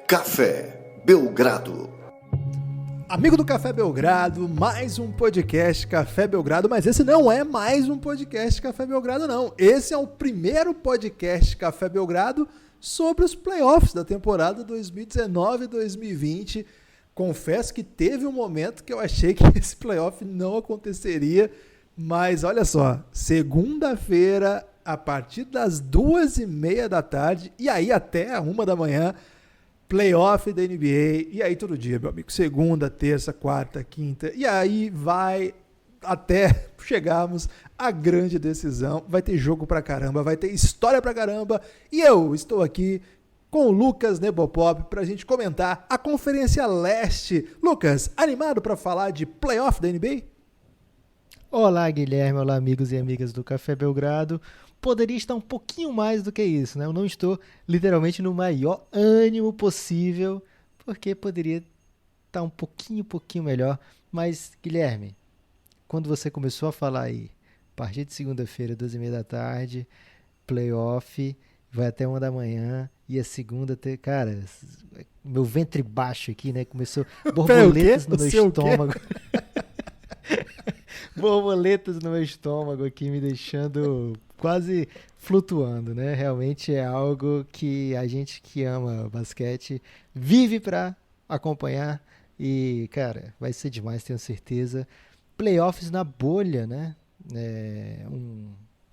Café Belgrado. Amigo do Café Belgrado, mais um podcast Café Belgrado, mas esse não é mais um podcast Café Belgrado não. Esse é o primeiro podcast Café Belgrado sobre os playoffs da temporada 2019-2020. Confesso que teve um momento que eu achei que esse playoff não aconteceria, mas olha só, segunda-feira, a partir das 2h30 da tarde, e aí até a 1 da manhã, playoff da NBA, e aí todo dia, meu amigo, segunda, terça, quarta, quinta, e aí vai até chegarmos à grande decisão. Vai ter jogo pra caramba, vai ter história pra caramba, e eu estou aqui com o Lucas Nebopop pra gente comentar a Conferência Leste. Lucas, animado pra falar de playoff da NBA? Olá, Guilherme, olá, amigos e amigas do Café Belgrado. Poderia estar um pouquinho mais do que isso, né? Eu não estou literalmente no maior ânimo possível, porque poderia estar um pouquinho melhor. Mas, Guilherme, quando você começou a falar aí, a partir de segunda-feira, 2h30 da tarde, playoff, vai até 1 da manhã, e a segunda, cara, meu ventre baixo aqui, né? Começou borboletas no meu estômago. Borboletas no meu estômago aqui, me deixando quase flutuando, né? Realmente é algo que a gente que ama basquete vive pra acompanhar e, cara, vai ser demais, tenho certeza. Playoffs na bolha, né?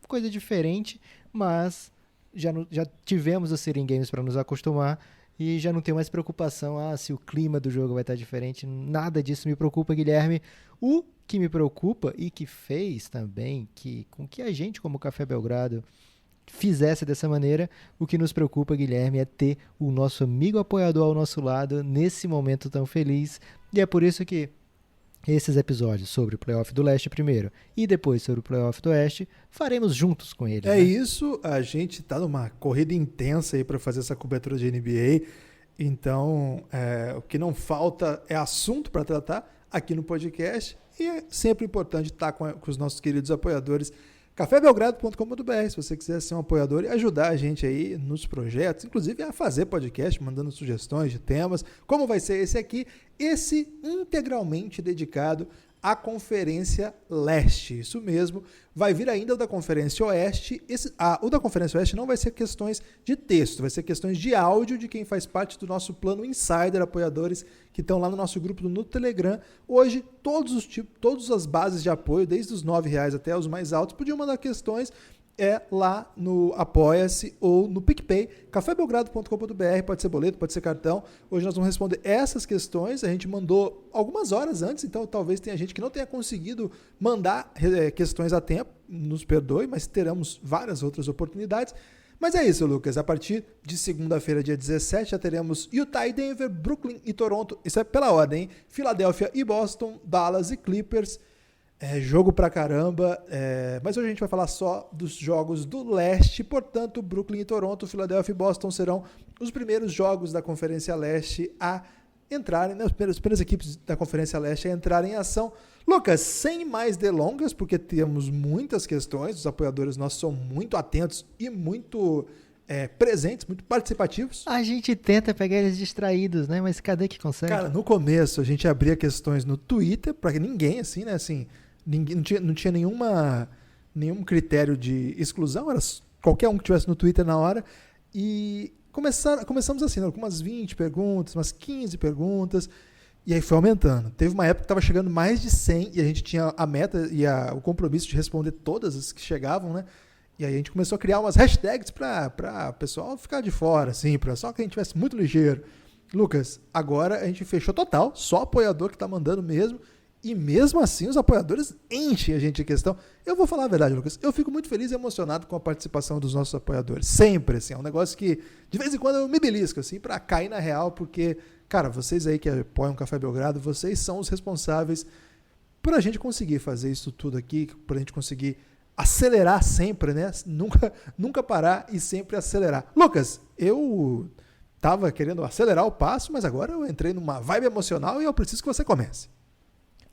Coisa diferente, mas já tivemos os Seeding Games para nos acostumar e já não tem mais preocupação se o clima do jogo vai estar diferente. Nada disso me preocupa, Guilherme. O que me preocupa e que fez também com que a gente, como Café Belgrado, fizesse dessa maneira, o que nos preocupa, Guilherme, é ter o nosso amigo apoiador ao nosso lado nesse momento tão feliz. E é por isso que esses episódios sobre o Playoff do Leste primeiro e depois sobre o Playoff do Oeste faremos juntos com ele. É, né? Isso, a gente tá numa corrida intensa aí para fazer essa cobertura de NBA, então o que não falta é assunto para tratar aqui no podcast, e é sempre importante estar com os nossos queridos apoiadores. cafébelgrado.com.br, se você quiser ser um apoiador e ajudar a gente aí nos projetos, inclusive a fazer podcast, mandando sugestões de temas, como vai ser esse aqui, esse integralmente dedicado à Conferência Leste. Isso mesmo, vai vir ainda o da Conferência Oeste. O da Conferência Oeste não vai ser questões de texto, vai ser questões de áudio de quem faz parte do nosso plano Insider, apoiadores que estão lá no nosso grupo no Telegram. Hoje, todas as bases de apoio, desde os R$9 até os mais altos, podiam mandar questões lá no Apoia-se ou no PicPay, cafébelgrado.com.br, pode ser boleto, pode ser cartão. Hoje nós vamos responder essas questões. A gente mandou algumas horas antes, então talvez tenha gente que não tenha conseguido mandar questões a tempo, nos perdoe, mas teremos várias outras oportunidades. Mas é isso, Lucas, a partir de segunda-feira, dia 17, já teremos Utah e Denver, Brooklyn e Toronto, isso é pela ordem, hein? Filadélfia e Boston, Dallas e Clippers. Jogo pra caramba, mas hoje a gente vai falar só dos jogos do leste, portanto, Brooklyn e Toronto, Filadélfia e Boston serão os primeiros jogos da Conferência Leste a entrarem, né, as primeiras equipes da Conferência Leste a entrarem em ação. Lucas, sem mais delongas, porque temos muitas questões, os apoiadores nossos são muito atentos e muito presentes, muito participativos. A gente tenta pegar eles distraídos, né? Mas cadê que consegue? Cara, no começo a gente abria questões no Twitter, para ninguém, assim, né, assim... Ninguém, não tinha nenhum critério de exclusão, era qualquer um que estivesse no Twitter na hora. E começamos assim, né, com umas 20 perguntas, umas 15 perguntas, e aí foi aumentando. Teve uma época que estava chegando mais de 100 e a gente tinha a meta e o compromisso de responder todas as que chegavam, né? E aí a gente começou a criar umas hashtags para o pessoal ficar de fora, assim, para só que a gente tivesse muito ligeiro. Lucas, agora a gente fechou total, só apoiador que está mandando mesmo. E mesmo assim, os apoiadores enchem a gente de questão. Eu vou falar a verdade, Lucas. Eu fico muito feliz e emocionado com a participação dos nossos apoiadores. Sempre, assim. É um negócio que, de vez em quando, eu me belisco, assim, pra cair na real, porque, cara, vocês aí que apoiam o Café Belgrado, vocês são os responsáveis por a gente conseguir fazer isso tudo aqui, por a gente conseguir acelerar sempre, né? Nunca parar e sempre acelerar. Lucas, eu tava querendo acelerar o passo, mas agora eu entrei numa vibe emocional e eu preciso que você comece.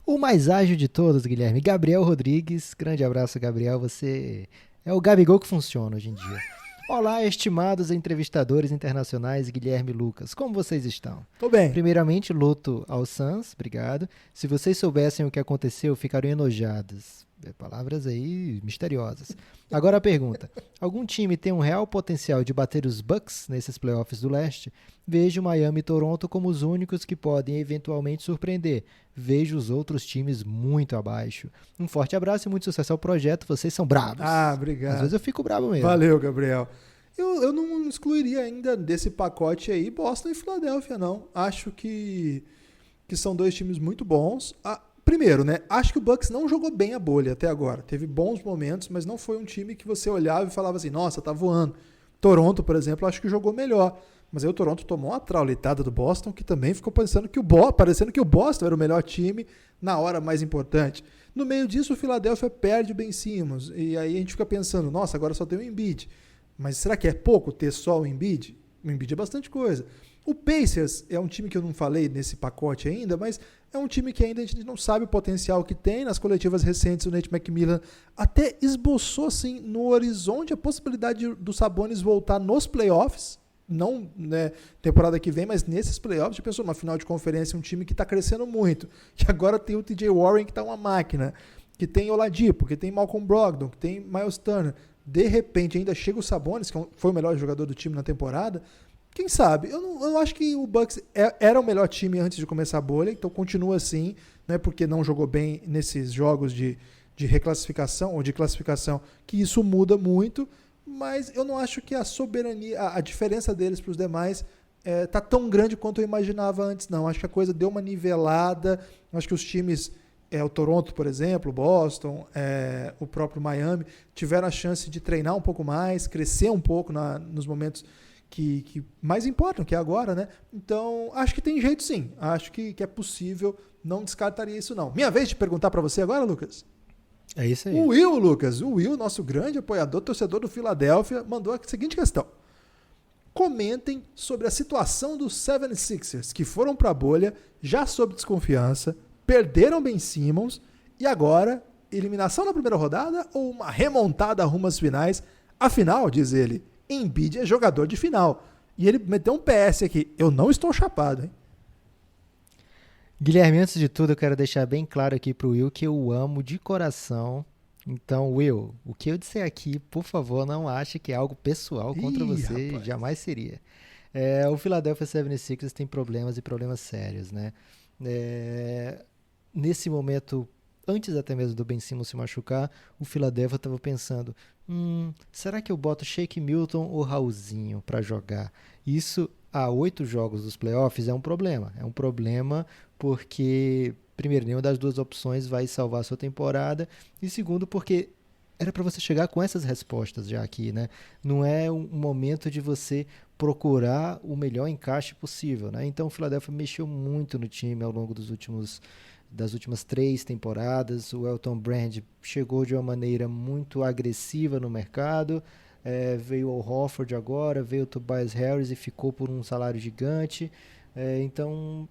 O mais ágil de todos, Guilherme, Gabriel Rodrigues. Grande abraço, Gabriel. Você é o Gabigol que funciona hoje em dia. Olá, estimados entrevistadores internacionais Guilherme e Lucas, como vocês estão? Tô bem. Primeiramente, luto ao Suns, obrigado. Se vocês soubessem o que aconteceu, ficariam enojados. Palavras aí misteriosas. Agora a pergunta: algum time tem um real potencial de bater os Bucks nesses playoffs do leste? Vejo Miami e Toronto como os únicos que podem eventualmente surpreender. Vejo os outros times muito abaixo. Um forte abraço e muito sucesso ao projeto. Vocês são bravos. Obrigado. Às vezes eu fico bravo mesmo. Valeu, Gabriel. Eu não excluiria ainda desse pacote aí Boston e Filadélfia, não. Acho que são dois times muito bons. Primeiro, né? Acho que o Bucks não jogou bem a bolha até agora. Teve bons momentos, mas não foi um time que você olhava e falava assim, nossa, tá voando. Toronto, por exemplo, acho que jogou melhor. Mas aí o Toronto tomou uma traulitada do Boston, que também ficou parecendo que o Boston era o melhor time na hora mais importante. No meio disso, o Philadelphia perde o Ben Simmons. E aí a gente fica pensando, nossa, agora só tem o Embiid. Mas será que é pouco ter só o Embiid? O Embiid é bastante coisa. O Pacers é um time que eu não falei nesse pacote ainda, mas é um time que ainda a gente não sabe o potencial que tem. Nas coletivas recentes, o Nate McMillan até esboçou assim, no horizonte a possibilidade do Sabonis voltar nos playoffs. Não, né, temporada que vem, mas nesses playoffs, já pensou, numa final de conferência, um time que está crescendo muito, que agora tem o TJ Warren, que está uma máquina, que tem Oladipo, que tem Malcolm Brogdon, que tem Miles Turner. De repente ainda chega o Sabonis, que foi o melhor jogador do time na temporada. Quem sabe? Eu acho que o Bucks era o melhor time antes de começar a bolha, então continua assim, né, porque não jogou bem nesses jogos de reclassificação ou de classificação, que isso muda muito, mas eu não acho que a soberania, a diferença deles para os demais tá tão grande quanto eu imaginava antes, não. Acho que a coisa deu uma nivelada, acho que os times, o Toronto, por exemplo, o Boston, o próprio Miami, tiveram a chance de treinar um pouco mais, crescer um pouco nos momentos que mais importam, que é agora, né? Então, acho que tem jeito sim. Acho que é possível, não descartaria isso não. Minha vez de perguntar para você agora, Lucas? É isso aí. O Will, Lucas, nosso grande apoiador, torcedor do Philadelphia, mandou a seguinte questão. Comentem sobre a situação dos 76ers, que foram para a bolha, já sob desconfiança, perderam Ben Simmons e agora, eliminação na primeira rodada ou uma remontada rumo às finais? Afinal, diz ele, Embiid é jogador de final. E ele meteu um PS aqui. Eu não estou chapado, hein? Guilherme, antes de tudo, eu quero deixar bem claro aqui pro Will que eu o amo de coração. Então, Will, o que eu disser aqui, por favor, não ache que é algo pessoal contra você. Rapaz. Jamais seria. O Philadelphia 76ers tem problemas e problemas sérios, né? Nesse momento, antes até mesmo do Ben Simmons se machucar, o Philadelphia estava pensando, será que eu boto Shake Milton ou Raulzinho para jogar? Isso, há 8 jogos dos playoffs, é um problema. É um problema porque, primeiro, nenhuma das duas opções vai salvar a sua temporada, e segundo, porque era para você chegar com essas respostas já aqui, né? Não é um momento de você procurar o melhor encaixe possível, né? Então o Philadelphia mexeu muito no time ao longo das últimas 3 temporadas. O Elton Brand chegou de uma maneira muito agressiva no mercado, veio o Horford agora, veio o Tobias Harris e ficou por um salário gigante, então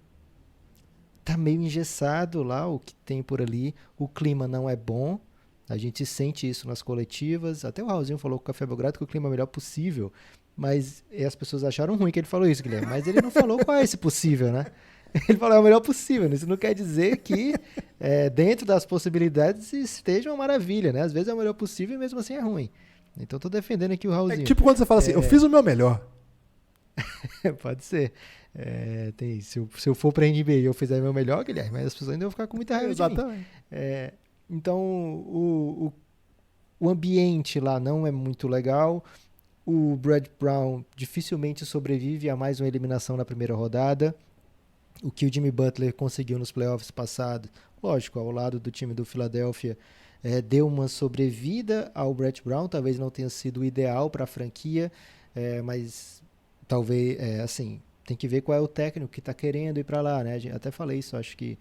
tá meio engessado lá o que tem por ali, o clima não é bom, a gente sente isso nas coletivas, até o Raulzinho falou com o Café Belgrado que o clima é o melhor possível, mas as pessoas acharam ruim que ele falou isso, Guilherme, mas ele não falou qual é esse possível, né? Ele falou é o melhor possível, isso não quer dizer que dentro das possibilidades esteja uma maravilha, né? Às vezes é o melhor possível e mesmo assim é ruim. Então tô defendendo aqui o Raulzinho. Tipo quando você fala assim, eu fiz o meu melhor. Pode ser. Se eu for pra NBA e eu fizer o meu melhor, Guilherme, mas as pessoas ainda vão ficar com muita raiva de mim. Exatamente. Então o ambiente lá não é muito legal. O Brad Brown dificilmente sobrevive a mais uma eliminação na primeira rodada. O que o Jimmy Butler conseguiu nos playoffs passados, lógico, ao lado do time do Philadelphia, deu uma sobrevida ao Brett Brown, talvez não tenha sido o ideal para a franquia, mas talvez, assim, tem que ver qual é o técnico que está querendo ir para lá, né? Até falei isso, acho que,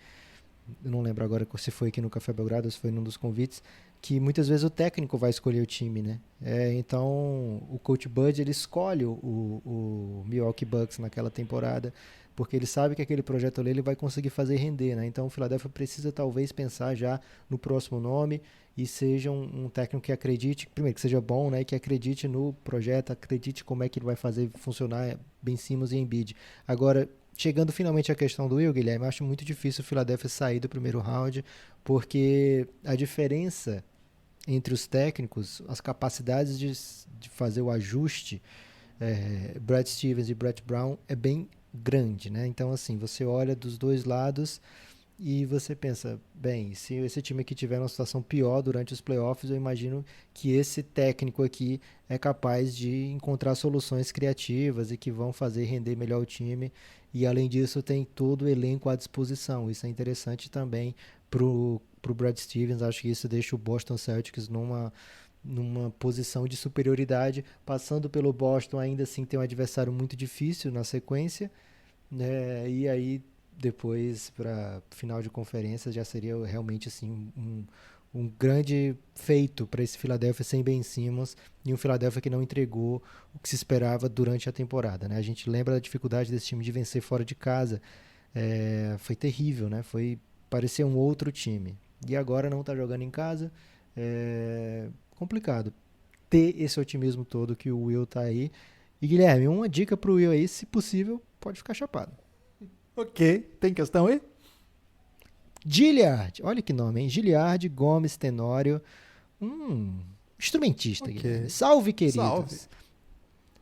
eu não lembro agora se foi aqui no Café Belgrado ou se foi num dos convites, que muitas vezes o técnico vai escolher o time, né? Então, o Coach Bud, ele escolhe o Milwaukee Bucks naquela temporada, porque ele sabe que aquele projeto ali ele vai conseguir fazer render, né? Então o Philadelphia precisa talvez pensar já no próximo nome e seja um técnico que acredite, primeiro que seja bom, né? Que acredite no projeto, acredite como é que ele vai fazer funcionar Ben Simmons e Embiid. Agora, chegando finalmente à questão do Will, Guilherme, eu acho muito difícil o Philadelphia sair do primeiro round, porque a diferença entre os técnicos, as capacidades de fazer o ajuste, Brad Stevens e Brett Brown, é bem grande, né? Então, assim, você olha dos dois lados e você pensa, bem, se esse time aqui tiver uma situação pior durante os playoffs, eu imagino que esse técnico aqui é capaz de encontrar soluções criativas e que vão fazer render melhor o time. E, além disso, tem todo o elenco à disposição. Isso é interessante também pro Brad Stevens. Acho que isso deixa o Boston Celtics numa posição de superioridade. Passando pelo Boston, ainda assim tem um adversário muito difícil na sequência, né? E aí depois para final de conferência já seria realmente assim um grande feito para esse Philadelphia sem Ben Simmons e um Philadelphia que não entregou o que se esperava durante a temporada, né? A gente lembra da dificuldade desse time de vencer fora de casa. Foi terrível, né? Parecia um outro time. E agora não está jogando em casa. Complicado ter esse otimismo todo que o Will tá aí. E Guilherme, uma dica pro Will aí, se possível, pode ficar chapado. Ok, tem questão aí? Gilliard, olha que nome, hein? Gilliard Gomes Tenório, instrumentista, Okay. Guilherme. Salve, queridos. Salve.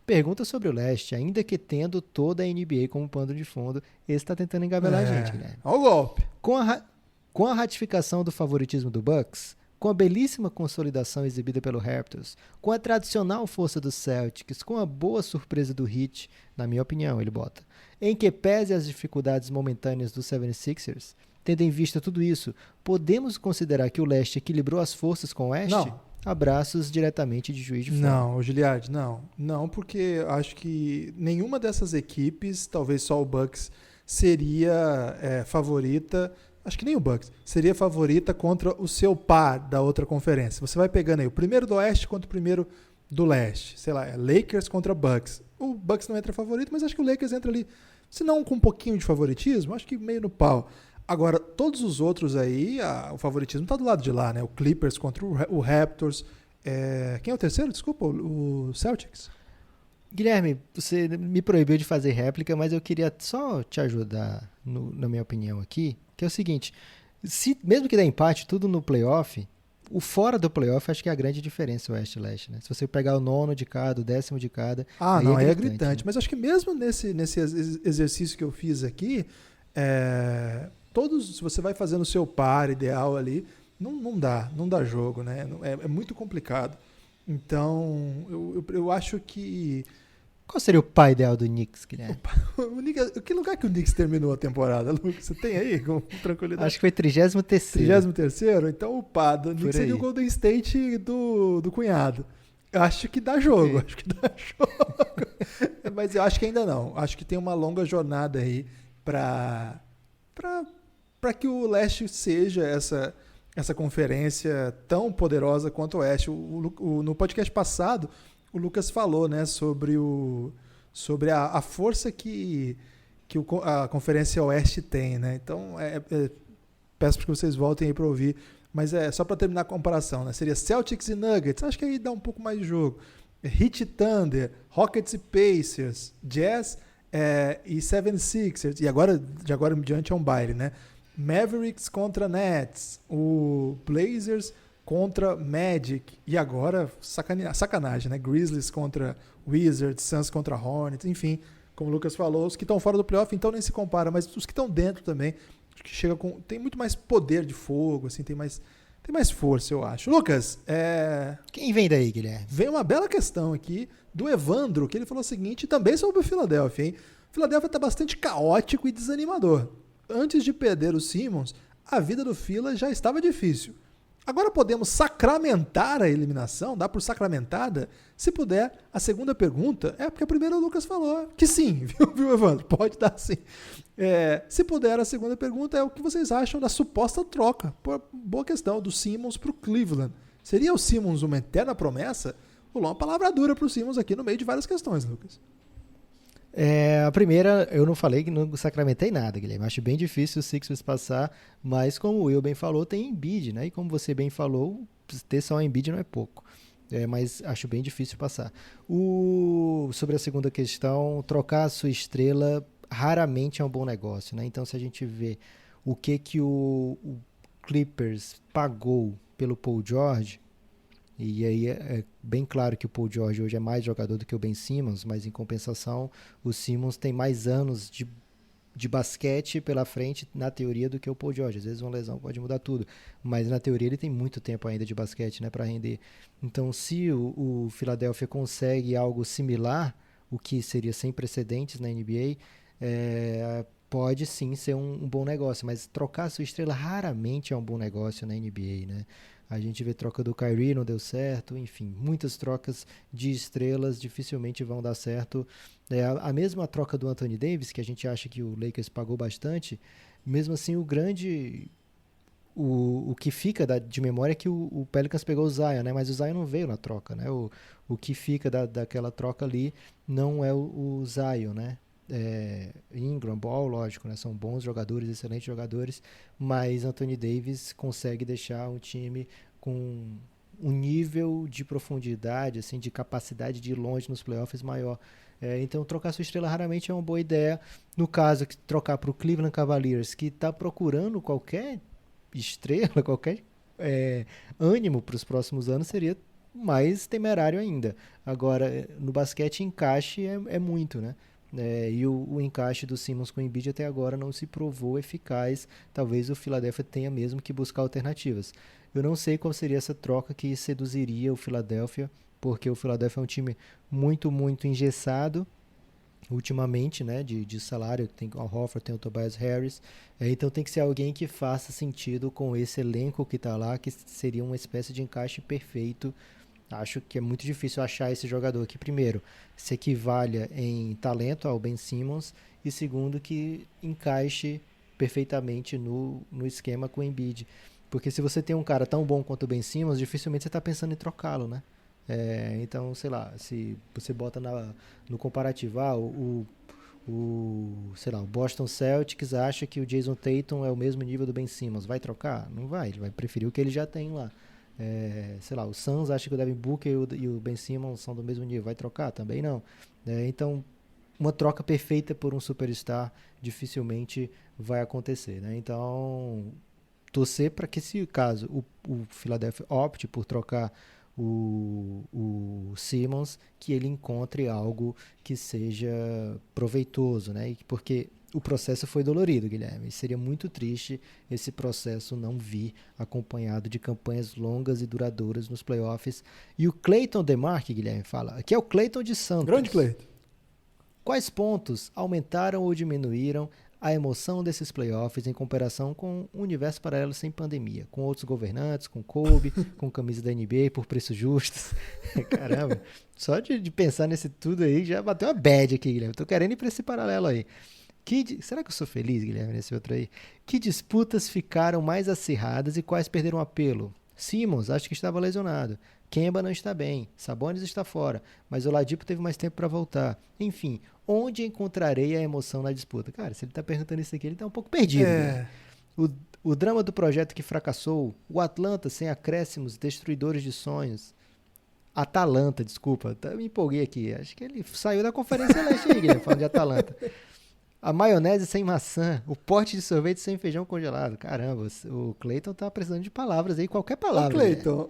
Pergunta sobre o leste, ainda que tendo toda a NBA como pano de fundo, esse tá tentando engabelar a gente, Guilherme. Olha o golpe. Com a ratificação do favoritismo do Bucks, com a belíssima consolidação exibida pelo Raptors, com a tradicional força dos Celtics, com a boa surpresa do Heat, na minha opinião, ele bota, em que pese as dificuldades momentâneas dos 76ers, tendo em vista tudo isso, podemos considerar que o leste equilibrou as forças com o oeste? Não. Abraços diretamente de Juiz de Fora. Não, Giliard, não. Não, porque acho que nenhuma dessas equipes, talvez só o Bucks, seria favorita. Acho que nem o Bucks seria favorita contra o seu par da outra conferência. Você vai pegando aí o primeiro do oeste contra o primeiro do leste. Sei lá, Lakers contra Bucks. O Bucks não entra favorito, mas acho que o Lakers entra ali, se não com um pouquinho de favoritismo, acho que meio no pau. Agora, todos os outros aí, o favoritismo está do lado de lá, né? O Clippers contra o Raptors. Quem é o terceiro? Desculpa, o Celtics. Guilherme, você me proibiu de fazer réplica, mas eu queria só te ajudar na minha opinião aqui, que é o seguinte, mesmo que dê empate tudo no playoff, o fora do playoff acho que é a grande diferença, o Oeste e Leste, né? Se você pegar o 9º de cada, o 10º de cada... Aí é gritante. Né? Mas acho que mesmo nesse exercício que eu fiz aqui, se você vai fazendo o seu par ideal ali, não dá jogo, né? É muito complicado. Então, eu acho que... Qual seria o pai ideal do Knicks, Guilherme? Que lugar que o Knicks terminou a temporada, Lucas? Você tem aí com tranquilidade? Acho que foi 33º. 33º? Então o pá do Knicks seria o Golden State do cunhado. Eu acho que dá jogo, Mas eu acho que ainda não. Acho que tem uma longa jornada aí para que o leste seja essa conferência tão poderosa quanto o oeste. No podcast passado, o Lucas falou, né, sobre a força que a Conferência Oeste tem, né? Então, peço que vocês voltem aí para ouvir, mas só para terminar a comparação, né? Seria Celtics e Nuggets, acho que aí dá um pouco mais de jogo. Heat e Thunder, Rockets e Pacers, Jazz e 76ers, e agora, de agora em diante é um baile, né? Mavericks contra Nets, o Blazers contra Magic, e agora sacanagem, né? Grizzlies contra Wizards, Suns contra Hornets, enfim, como o Lucas falou, os que estão fora do playoff então nem se compara, mas os que estão dentro também, que tem muito mais poder de fogo, assim, tem mais força, eu acho. Lucas, quem vem daí, Guilherme? Vem uma bela questão aqui do Evandro, que ele falou o seguinte, também sobre o Philadelphia, hein? O Philadelphia está bastante caótico e desanimador. Antes de perder o Simmons, a vida do Phila já estava difícil. Agora podemos sacramentar a eliminação, dar por sacramentada? Se puder, a segunda pergunta porque a primeira o Lucas falou que sim, viu, Evandro? Pode dar sim. Se puder, a segunda pergunta é o que vocês acham da suposta troca, por boa questão, do Simmons para o Cleveland. Seria o Simmons uma eterna promessa? Rolou uma palavra dura para o Simmons aqui no meio de várias questões, Lucas. A primeira, eu não falei que não sacramentei nada, Guilherme. Acho bem difícil o Sixers passar, mas como o Will bem falou, tem Embiid, né? E como você bem falou, ter só um Embiid não é pouco. Mas acho bem difícil passar. Sobre a segunda questão, trocar a sua estrela raramente é um bom negócio, né? Então, se a gente vê o que o Clippers pagou pelo Paul George, e aí é bem claro que o Paul George hoje é mais jogador do que o Ben Simmons, mas em compensação o Simmons tem mais anos de basquete pela frente na teoria do que o Paul George. Às vezes uma lesão pode mudar tudo, mas na teoria ele tem muito tempo ainda de basquete, né, para render. Então se o Philadelphia consegue algo similar, o que seria sem precedentes na NBA, pode sim ser um bom negócio, mas trocar sua estrela raramente é um bom negócio na NBA, né? A gente vê troca do Kyrie, não deu certo, enfim, muitas trocas de estrelas dificilmente vão dar certo. A mesma troca do Anthony Davis, que a gente acha que o Lakers pagou bastante, mesmo assim o que fica de memória é que o Pelicans pegou o Zion, né? Mas o Zion não veio na troca, né? O que fica daquela troca ali não é o Zion, né? Ingram, Ball, lógico, né? São bons jogadores, excelentes jogadores, mas Anthony Davis consegue deixar um time com um nível de profundidade, assim, de capacidade de ir longe nos playoffs maior. Então trocar sua estrela raramente é uma boa ideia. No caso, trocar para o Cleveland Cavaliers, que está procurando qualquer estrela, qualquer ânimo para os próximos anos, seria mais temerário ainda. Agora, no basquete, encaixe é muito, né? E o encaixe do Simmons com o Embiid até agora não se provou eficaz. Talvez o Philadelphia tenha mesmo que buscar alternativas. Eu não sei qual seria essa troca que seduziria o Philadelphia, porque o Philadelphia é um time muito, muito engessado ultimamente, né, de salário. Tem o Horford, tem o Tobias Harris, então tem que ser alguém que faça sentido com esse elenco que está lá, que seria uma espécie de encaixe perfeito. Acho que é muito difícil achar esse jogador que, primeiro, se equivalha em talento ao Ben Simmons e, segundo, que encaixe perfeitamente no esquema com o Embiid. Porque se você tem um cara tão bom quanto o Ben Simmons, dificilmente você está pensando em trocá-lo, né? Então, sei lá, se você bota no comparativo, sei lá, o Boston Celtics acha que o Jason Tatum é o mesmo nível do Ben Simmons, vai trocar? Não vai, ele vai preferir o que ele já tem lá. Sei lá, o Suns acha que o Devin Booker e o Ben Simmons são do mesmo nível, vai trocar? Também não. Então, uma troca perfeita por um superstar dificilmente vai acontecer, né? Então, torcer para que, se caso o Philadelphia opte por trocar o Simmons, que ele encontre algo que seja proveitoso, né? Porque o processo foi dolorido, Guilherme. Seria muito triste esse processo não vir acompanhado de campanhas longas e duradouras nos playoffs. E o Clayton DeMarque, Guilherme, fala, que é o Clayton de Santos. Grande Clayton. Quais pontos aumentaram ou diminuíram a emoção desses playoffs em comparação com um universo paralelo sem pandemia, com outros governantes, com Kobe, com camisa da NBA por preços justos? Caramba, só de pensar nesse tudo aí já bateu uma bad aqui, Guilherme. Tô querendo ir para esse paralelo aí. Será que eu sou feliz, Guilherme, nesse outro aí? Que disputas ficaram mais acirradas e quais perderam apelo? Simmons, acho que estava lesionado. Kemba não está bem. Sabonis está fora. Mas o Oladipo teve mais tempo para voltar. Enfim, onde encontrarei a emoção na disputa? Cara, se ele está perguntando isso aqui, ele está um pouco perdido. Né? O drama do projeto que fracassou. O Atlanta sem acréscimos, destruidores de sonhos. Atalanta, desculpa. Me empolguei aqui. Acho que ele saiu da Conferência Leste aí, Guilherme, falando de Atalanta. A maionese sem maçã, o pote de sorvete sem feijão congelado. Caramba, o Clayton tá precisando de palavras aí, qualquer palavra. Clayton,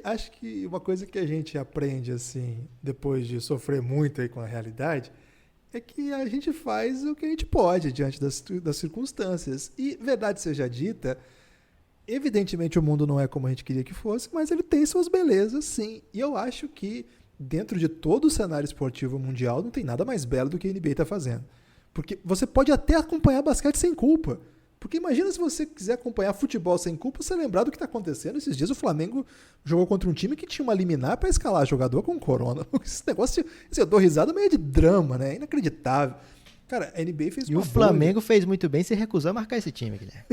acho que uma coisa que a gente aprende, assim, depois de sofrer muito aí com a realidade, é que a gente faz o que a gente pode diante das circunstâncias. E, verdade seja dita, evidentemente o mundo não é como a gente queria que fosse, mas ele tem suas belezas, sim. E eu acho que dentro de todo o cenário esportivo mundial, não tem nada mais belo do que a NBA está fazendo. Porque você pode até acompanhar basquete sem culpa. Porque imagina se você quiser acompanhar futebol sem culpa, você lembrar do que está acontecendo. Esses dias o Flamengo jogou contra um time que tinha uma liminar para escalar jogador com corona. Esse negócio, assim, eu dou risada meio de drama, né? Inacreditável. Cara, a NBA fez uma bolha. E o Flamengo fez muito bem se recusar a marcar esse time, Guilherme.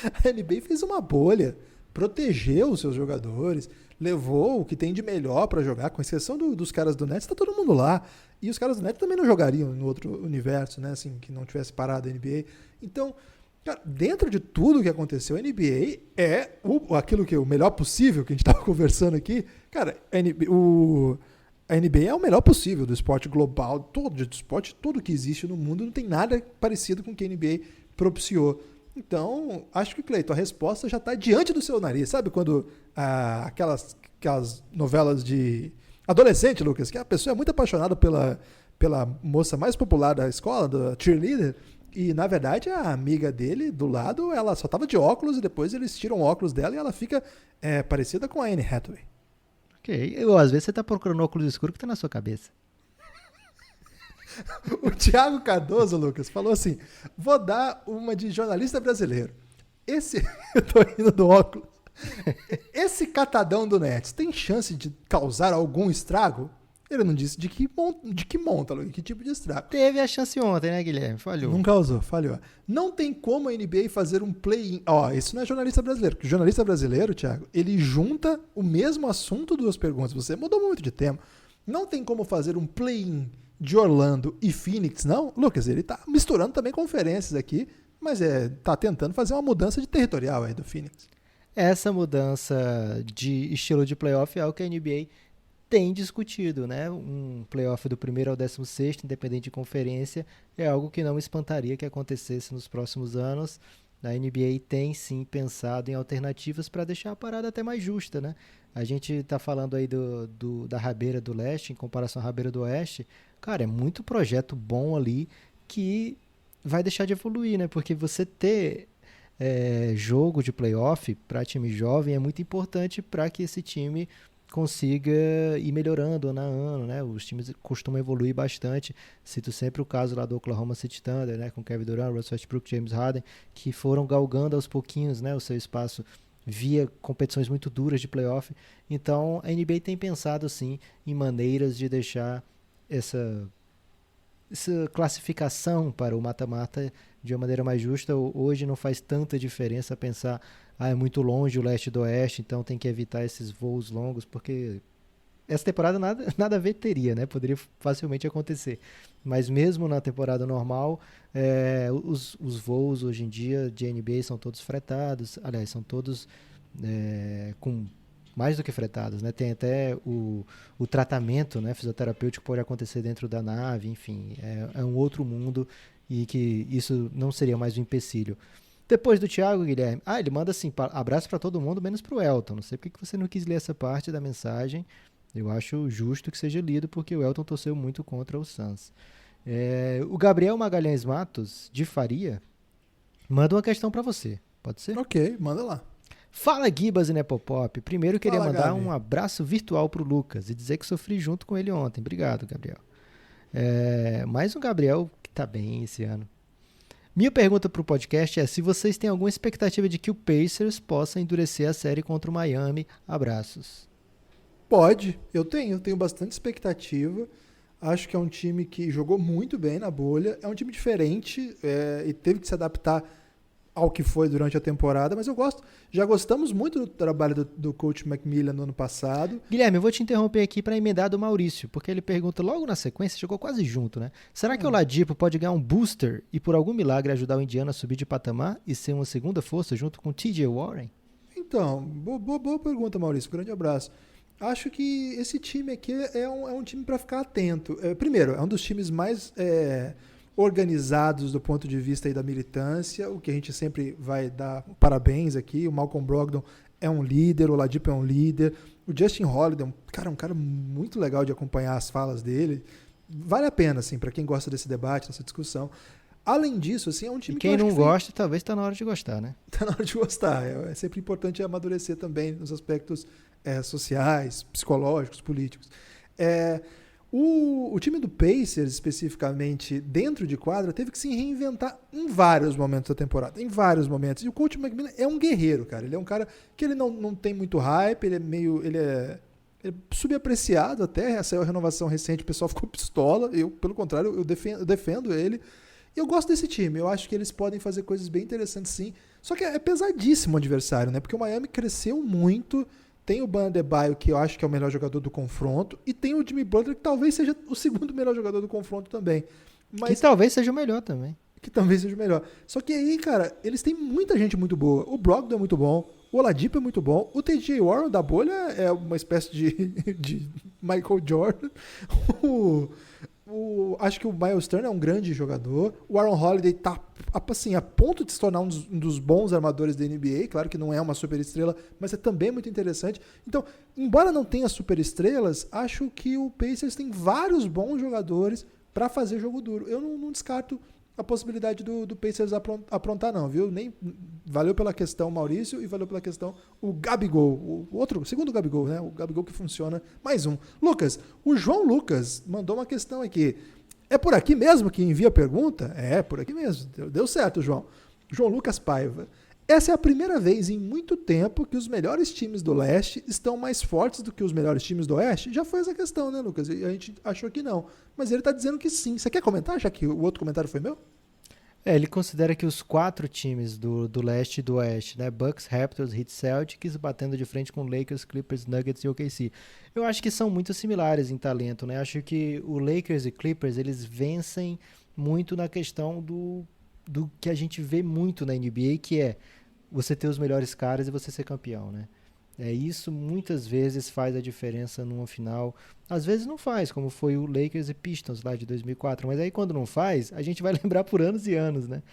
A NBA fez uma bolha protegeu os seus jogadores, levou o que tem de melhor para jogar, com exceção dos caras do Nets, tá todo mundo lá. E os caras do Nets também não jogariam no outro universo, né? Assim, que não tivesse parado a NBA. Então, cara, dentro de tudo que aconteceu, a NBA é aquilo que é o melhor possível, que a gente estava conversando aqui. Cara, a NBA é o melhor possível do esporte global, do esporte todo que existe no mundo, não tem nada parecido com o que a NBA propiciou. Então, acho que, Cleiton, a resposta já está diante do seu nariz. Sabe quando aquelas novelas de adolescente, Lucas, que a pessoa é muito apaixonada pela moça mais popular da escola, da cheerleader, e, na verdade, a amiga dele, do lado, ela só tava de óculos e depois eles tiram o óculos dela e ela fica parecida com a Anne Hathaway. Ok. Às vezes você tá procurando óculos escuros que tá na sua cabeça. O Thiago Cardoso, Lucas, falou assim, vou dar uma de jornalista brasileiro. Eu tô rindo do óculos. Esse catadão do Nets tem chance de causar algum estrago? Ele não disse de que monta, Lucas, que tipo de estrago. Teve a chance ontem, né, Guilherme? Falhou. Não causou, falhou. Não tem como a NBA fazer um play-in. Isso não é jornalista brasileiro. Porque o jornalista brasileiro, Thiago, ele junta o mesmo assunto, duas perguntas. Você mudou muito de tema. Não tem como fazer um play-in de Orlando e Phoenix, não? Lucas, ele tá misturando também conferências aqui, mas tá tentando fazer uma mudança de territorial aí do Phoenix. Essa mudança de estilo de playoff é o que a NBA tem discutido, né? Um playoff do 1º ao 16º, independente de conferência, é algo que não espantaria que acontecesse nos próximos anos. A NBA tem sim pensado em alternativas para deixar a parada até mais justa, né? A gente está falando aí da rabeira do leste em comparação à rabeira do oeste. Cara, é muito projeto bom ali que vai deixar de evoluir, né? Porque você ter jogo de playoff para time jovem é muito importante para que esse time consiga ir melhorando ano a ano, né? Os times costumam evoluir bastante. Cito sempre o caso lá do Oklahoma City Thunder, né? Com Kevin Durant, Russell Westbrook, James Harden, que foram galgando aos pouquinhos, né? O seu espaço via competições muito duras de playoff. Então, a NBA tem pensado, sim, em maneiras de deixar essa classificação para o mata-mata de uma maneira mais justa. Hoje não faz tanta diferença pensar, é muito longe o leste do oeste, então tem que evitar esses voos longos, porque essa temporada nada a ver teria, né? Poderia facilmente acontecer. Mas mesmo na temporada normal, os voos hoje em dia de NBA são todos fretados, aliás, são todos com mais do que fretados, né? Tem até o tratamento, né, fisioterapêutico pode acontecer dentro da nave, enfim, é um outro mundo e que isso não seria mais um empecilho. Depois do Thiago, Guilherme, ele manda assim, abraço para todo mundo, menos para o Elton. Não sei porque que você não quis ler essa parte da mensagem. Eu acho justo que seja lido, porque o Elton torceu muito contra o Suns. O Gabriel Magalhães Matos, de Faria, manda uma questão para você. Pode ser? Ok, manda lá. Fala, Gibas e Nepopop. Primeiro queria mandar Gabi. um abraço virtual pro Lucas e dizer que sofri junto com ele ontem. Obrigado, Gabriel. Mais um Gabriel que tá bem esse ano. Minha pergunta pro podcast é se vocês têm alguma expectativa de que o Pacers possa endurecer a série contra o Miami. Abraços. Pode, eu tenho bastante expectativa. Acho que é um time que jogou muito bem na bolha. É um time diferente e teve que se adaptar ao que foi durante a temporada, mas já gostamos muito do trabalho do coach McMillan no ano passado. Guilherme, eu vou te interromper aqui para emendar do Maurício, porque ele pergunta logo na sequência, chegou quase junto, né? Será que o Oladipo pode ganhar um booster e por algum milagre ajudar o Indiana a subir de patamar e ser uma segunda força junto com o TJ Warren? Então, boa pergunta, Maurício. Grande abraço. Acho que esse time aqui é um time para ficar atento. Primeiro, é um dos times mais organizados do ponto de vista aí da militância, o que a gente sempre vai dar parabéns aqui. O Malcolm Brogdon é um líder, o Oladipo é um líder, o Justin Holiday é um cara muito legal de acompanhar as falas dele. Vale a pena, assim, para quem gosta desse debate, dessa discussão. Além disso, assim, é um time e quem não gosta, talvez está na hora de gostar, né? Está na hora de gostar. É sempre importante amadurecer também nos aspectos sociais, psicológicos, políticos. O time do Pacers, especificamente, dentro de quadra, teve que se reinventar em vários momentos da temporada. Em vários momentos. E o coach McMillan é um guerreiro, cara. Ele é um cara que ele não tem muito hype, ele é subapreciado até. Saiu a renovação recente, o pessoal ficou pistola. Eu, pelo contrário, eu defendo ele. E eu gosto desse time. Eu acho que eles podem fazer coisas bem interessantes, sim. Só que é pesadíssimo o adversário, né? Porque o Miami cresceu muito, tem o Bam Adebayo, que eu acho que é o melhor jogador do confronto, e tem o Jimmy Butler, que talvez seja o segundo melhor jogador do confronto também. Que talvez seja o melhor também. Que talvez seja o melhor. Só que aí, cara, eles têm muita gente muito boa. O Brogdon é muito bom, o Oladipo é muito bom, o T.J. Warren da bolha é uma espécie de Michael Jordan. Acho que o Miles Turner é um grande jogador. O Aaron Holiday tá assim, a ponto de se tornar um dos bons armadores da NBA. Claro que não é uma superestrela, mas é também muito interessante. Então, embora não tenha superestrelas, acho que o Pacers tem vários bons jogadores para fazer jogo duro. Eu não descarto a possibilidade do Pacers aprontar não, viu? Nem valeu pela questão Maurício e valeu pela questão o Gabigol, o segundo Gabigol, né? O Gabigol que funciona. Mais um. Lucas, o João Lucas mandou uma questão aqui. É por aqui mesmo que envia a pergunta? É, por aqui mesmo. Deu certo, João. João Lucas Paiva. Essa é a primeira vez em muito tempo que os melhores times do leste estão mais fortes do que os melhores times do oeste? Já foi essa questão, né, Lucas? A gente achou que não. Mas ele está dizendo que sim. Você quer comentar, já que o outro comentário foi meu? Ele considera que os 4 times do leste e do oeste, né? Bucks, Raptors, Heat, Celtics, batendo de frente com Lakers, Clippers, Nuggets e OKC. Eu acho que são muito similares em talento, né? Acho que o Lakers e Clippers, eles vencem muito na questão do que a gente vê muito na NBA, que é você ter os melhores caras e você ser campeão, né? Isso muitas vezes faz a diferença numa final. Às vezes não faz, como foi o Lakers e Pistons lá de 2004. Mas aí quando não faz, a gente vai lembrar por anos e anos, né?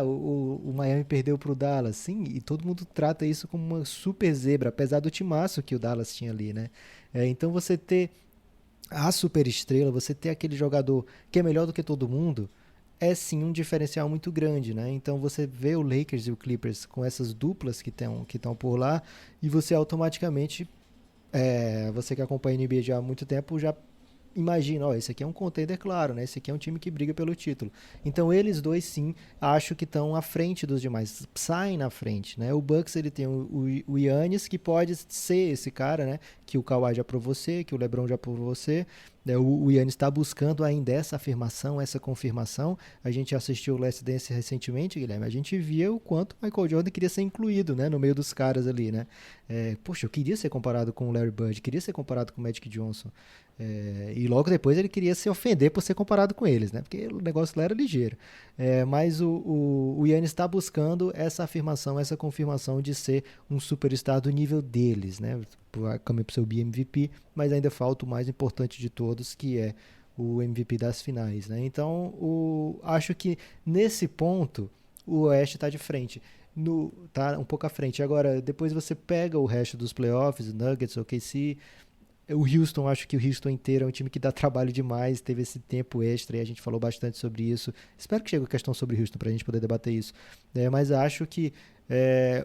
O Miami perdeu para o Dallas. Sim, e todo mundo trata isso como uma super zebra, apesar do timaço que o Dallas tinha ali, né? Então você ter a super estrela, você ter aquele jogador que é melhor do que todo mundo, é sim um diferencial muito grande, né? Então você vê o Lakers e o Clippers com essas duplas que estão por lá e você automaticamente, você que acompanha a NBA já há muito tempo, já imagina, esse aqui é um contender claro, né? Esse aqui é um time que briga pelo título. Então eles dois sim, acho que estão à frente dos demais, saem na frente, né? O Bucks ele tem o Giannis, que pode ser esse cara, né? Que o Kawhi já provou você, que o LeBron já provou você. O Giannis está buscando ainda essa afirmação, essa confirmação. A gente assistiu o Last Dance recentemente, Guilherme. A gente via o quanto o Michael Jordan queria ser incluído, né, no meio dos caras ali, né? Poxa, eu queria ser comparado com o Larry Bird, queria ser comparado com o Magic Johnson. E logo depois ele queria se ofender por ser comparado com eles, né? Porque o negócio lá era ligeiro. Mas o Giannis está buscando essa afirmação, essa confirmação de ser um superstar do nível deles, né? Para ser o MVP, mas ainda falta o mais importante de todos, que é o MVP das finais, né? Então, acho que nesse ponto o Oeste está de frente, tá um pouco à frente. Agora, depois você pega o resto dos playoffs, Nuggets, OKC, o Houston, acho que o Houston inteiro é um time que dá trabalho demais, teve esse tempo extra e a gente falou bastante sobre isso. Espero que chegue a questão sobre o Houston para a gente poder debater isso. Mas acho que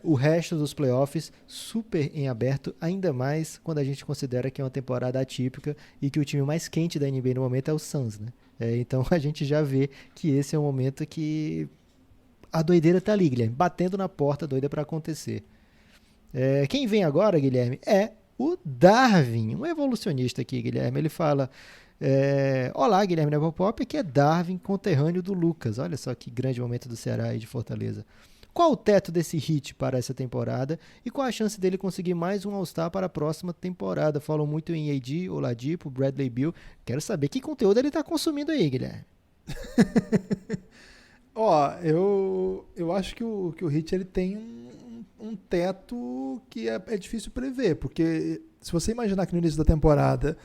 o resto dos playoffs super em aberto, ainda mais quando a gente considera que é uma temporada atípica e que o time mais quente da NBA no momento é o Suns, né? Então a gente já vê que esse é um momento que a doideira tá ali, Guilherme, batendo na porta, doida para acontecer. Quem vem agora, Guilherme, é o Darwin, um evolucionista aqui, Guilherme. Ele fala: olá, Guilherme Nepopop, aqui é Darwin, conterrâneo do Lucas. Olha só que grande momento do Ceará e de Fortaleza. Qual o teto desse hit para essa temporada e qual a chance dele conseguir mais um All-Star para a próxima temporada? Falam muito em AD, Oladipo, Bradley Beal. Quero saber que conteúdo ele está consumindo aí, Guilherme. Eu acho que o Heat ele tem um teto que é difícil prever, porque se você imaginar que no início da temporada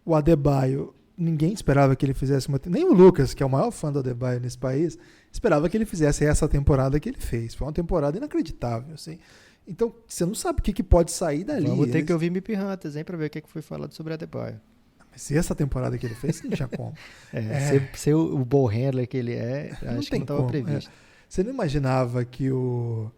o Adebayo, ninguém esperava que ele fizesse nem o Lucas, que é o maior fã do Adebayo nesse país, esperava que ele fizesse essa temporada que ele fez. Foi uma temporada inacreditável, assim. Então, você não sabe o que pode sair dali. Vamos ter que ouvir Mip Hunters, hein, pra ver o que foi falado sobre Adebayo. Mas se essa temporada que ele fez, não tinha como. Ser o ball handler que ele acho que não estava previsto. Você não imaginava que o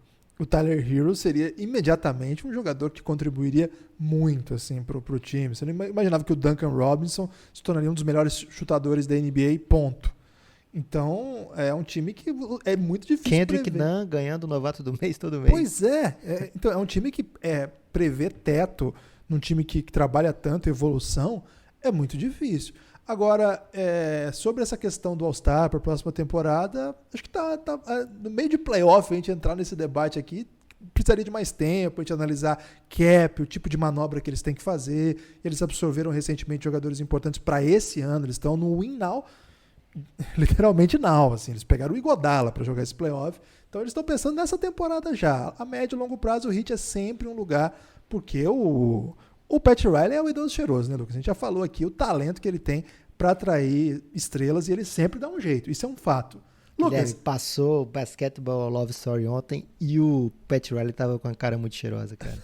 Tyler Hero seria imediatamente um jogador que contribuiria muito assim, pro time. Você não imaginava que o Duncan Robinson se tornaria um dos melhores chutadores da NBA, ponto. Então, é um time que é muito difícil Kendrick Nunn ganhando o novato do mês todo mês. Pois então, é um time que prever teto num time que trabalha tanto evolução é muito difícil. Agora, sobre essa questão do All-Star para a próxima temporada, acho que no meio de playoff, a gente entrar nesse debate aqui, precisaria de mais tempo, a gente analisar cap, o tipo de manobra que eles têm que fazer. Eles absorveram recentemente jogadores importantes para esse ano, eles estão no win now, literalmente now, assim, eles pegaram o Iguodala para jogar esse playoff, então eles estão pensando nessa temporada já. A médio e longo prazo o Heat é sempre um lugar, porque o Pat Riley é o idoso cheiroso, né, Lucas? A gente já falou aqui o talento que ele tem para atrair estrelas e ele sempre dá um jeito. Isso é um fato. Lucas, passou o Basketball Love Story ontem e o Pat Riley tava com a cara muito cheirosa, cara.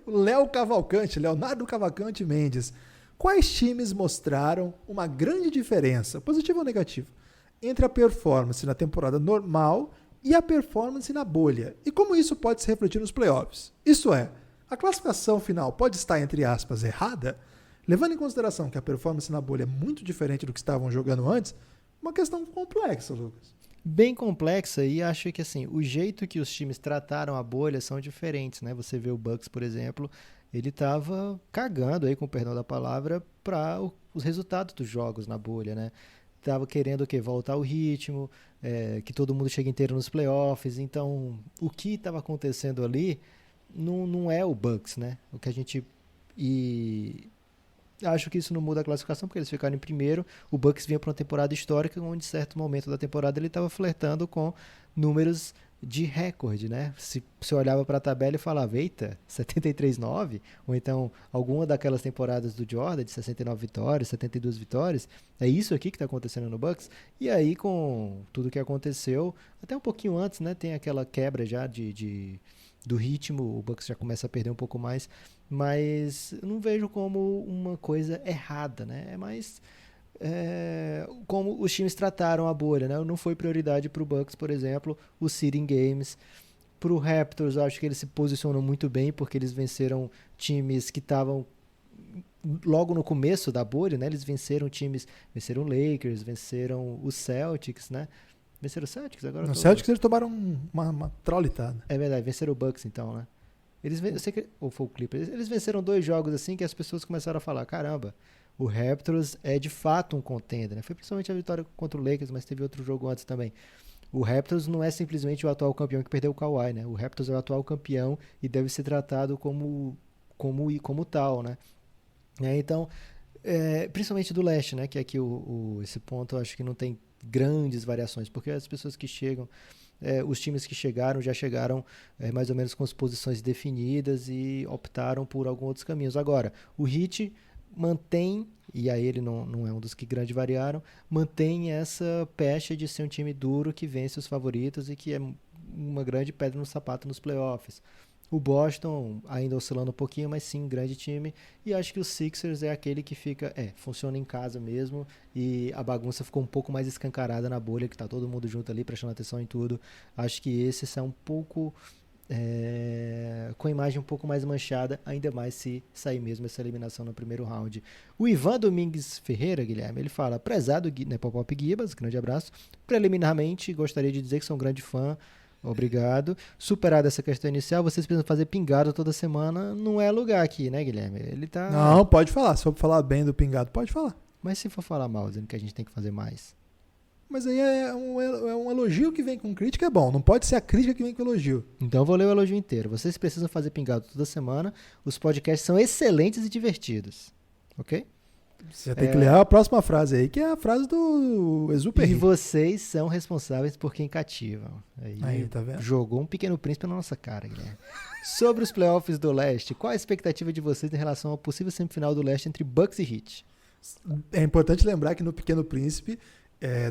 Leonardo Cavalcante Mendes. Quais times mostraram uma grande diferença, positiva ou negativa, entre a performance na temporada normal e a performance na bolha? E como isso pode se refletir nos playoffs? Isso é, a classificação final pode estar, entre aspas, errada, levando em consideração que a performance na bolha é muito diferente do que estavam jogando antes, uma questão complexa, Lucas. Bem complexa, e acho que assim, o jeito que os times trataram a bolha são diferentes, né? Você vê o Bucks, por exemplo, ele estava cagando aí, com o perdão da palavra, para os resultados dos jogos na bolha, né? Tava querendo o quê? Voltar ao ritmo, que todo mundo chegue inteiro nos playoffs. Então, o que estava acontecendo ali não é o Bucks, né? O que a gente... E acho que isso não muda a classificação, porque eles ficaram em primeiro. O Bucks vinha para uma temporada histórica, onde em certo momento da temporada ele estava flertando com números de recorde, né? Se você olhava para a tabela e falava, eita, 73-9, ou então alguma daquelas temporadas do Jordan de 69 vitórias, 72 vitórias, é isso aqui que está acontecendo no Bucks. E aí, com tudo que aconteceu, até um pouquinho antes, né? Tem aquela quebra já do ritmo, o Bucks já começa a perder um pouco mais, mas eu não vejo como uma coisa errada, né? É mais como os times trataram a bolha, né? Não foi prioridade para o Bucks, por exemplo, o seeding games. Para o Raptors, eu acho que eles se posicionam muito bem, porque eles venceram times que estavam logo no começo da bolha, né? Eles venceram o Lakers, venceram os Celtics, né? Venceram o Celtics agora? No Celtics eles tomaram uma traulitada. É verdade, venceram o Bucks então, né? Ou foi o Clippers? Eles venceram 2 jogos assim que as pessoas começaram a falar, caramba, o Raptors é de fato um contender, né? Foi principalmente a vitória contra o Lakers, mas teve outro jogo antes também. O Raptors não é simplesmente o atual campeão que perdeu o Kawhi, né? O Raptors é o atual campeão e deve ser tratado como tal, né? Então, principalmente do leste, né? Que aqui esse ponto eu acho que não tem grandes variações, porque as pessoas que chegam, os times que já chegaram mais ou menos com as posições definidas e optaram por alguns outros caminhos. Agora, o Heat mantém, e aí ele não é um dos que grande variaram, mantém essa pecha de ser um time duro que vence os favoritos e que é uma grande pedra no sapato nos playoffs. O Boston ainda oscilando um pouquinho, mas sim, um grande time. E acho que o Sixers é aquele que funciona em casa mesmo. E a bagunça ficou um pouco mais escancarada na bolha, que tá todo mundo junto ali, prestando atenção em tudo. Acho que esse é um pouco... com a imagem um pouco mais manchada, ainda mais se sair mesmo essa eliminação no primeiro round. O Ivan Domingues Ferreira, Guilherme, ele fala, prezado Nepopop Guibas, grande abraço. Preliminarmente, gostaria de dizer que sou um grande fã. Obrigado. Superada essa questão inicial, vocês precisam fazer pingado toda semana. Não é lugar aqui, né, Guilherme? Ele tá... Não, pode falar. Se for falar bem do pingado, pode falar. Mas se for falar mal, dizendo que a gente tem que fazer mais. Mas aí é um elogio que vem com crítica, é bom. Não pode ser a crítica que vem com elogio. Então eu vou ler o elogio inteiro. Vocês precisam fazer pingado toda semana. Os podcasts são excelentes e divertidos. Ok? Você tem que ler a próxima frase aí, que é a frase do Exuperry. E vocês são responsáveis por quem cativam. Aí, tá vendo? Jogou um Pequeno Príncipe na nossa cara, Guilherme. Sobre os playoffs do leste, qual a expectativa de vocês em relação ao possível semifinal do leste entre Bucks e Heat? É importante lembrar que no Pequeno Príncipe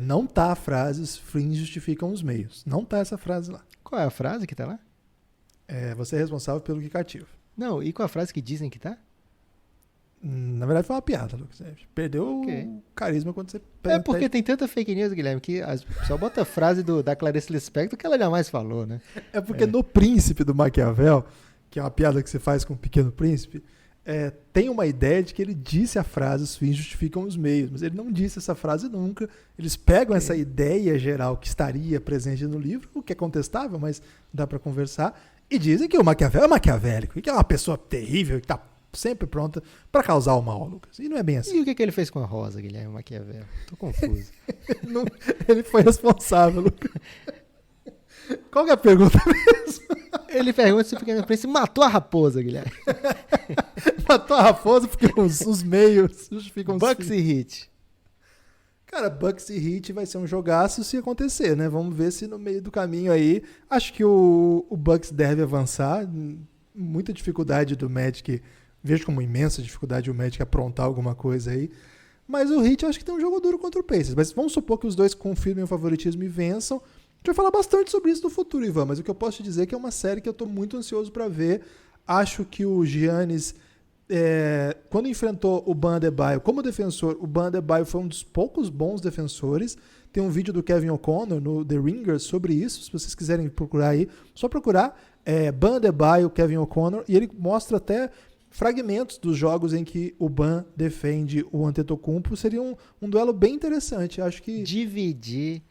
não tá a frase os fins justificam os meios. Não tá essa frase lá. Qual é a frase que tá lá? Você é responsável pelo que cativa. Não, e qual a frase que dizem que tá? Na verdade foi uma piada, Lucas. Perdeu o carisma quando você... porque tem tanta fake news, Guilherme, que só bota a frase da Clarice Lispector que ela jamais falou, né? É porque no Príncipe do Maquiavel, que é uma piada que você faz com o Pequeno Príncipe, tem uma ideia de que ele disse a frase os fins justificam os meios, mas ele não disse essa frase nunca. Eles pegam essa ideia geral que estaria presente no livro, o que é contestável, mas dá para conversar, e dizem que o Maquiavel é maquiavélico, e que é uma pessoa terrível, que está sempre pronta para causar o mal, Lucas. E não é bem assim. E o que ele fez com a Rosa, Guilherme Maquiavel? Tô confuso. Não, ele foi responsável, Lucas. Qual que é a pergunta mesmo? Ele pergunta se o Pequeno Príncipe matou a raposa, Guilherme. Matou a raposa porque os meios justificam os Bucks fins. e Heat. Cara, Bucks e Heat vai ser um jogaço se acontecer, né? Vamos ver se no meio do caminho aí... Acho que o Bucks deve avançar. Muita dificuldade do Magic. Vejo como imensa dificuldade o Magic aprontar alguma coisa aí. Mas o Heat eu acho que tem um jogo duro contra o Pacers. Mas vamos supor que os dois confirmem o favoritismo e vençam. A gente vai falar bastante sobre isso no futuro, Ivan. Mas o que eu posso te dizer é que é uma série que eu tô muito ansioso para ver. Acho que o Giannis... quando enfrentou o Bam Adebayo como defensor, o Bam Adebayo foi um dos poucos bons defensores. Tem um vídeo do Kevin O'Connor no The Ringer sobre isso, se vocês quiserem procurar aí, só procurar Bam Adebayo, Kevin O'Connor, e ele mostra até fragmentos dos jogos em que o Bam defende o Antetokounmpo. Seria um duelo bem interessante. Acho que... Dividi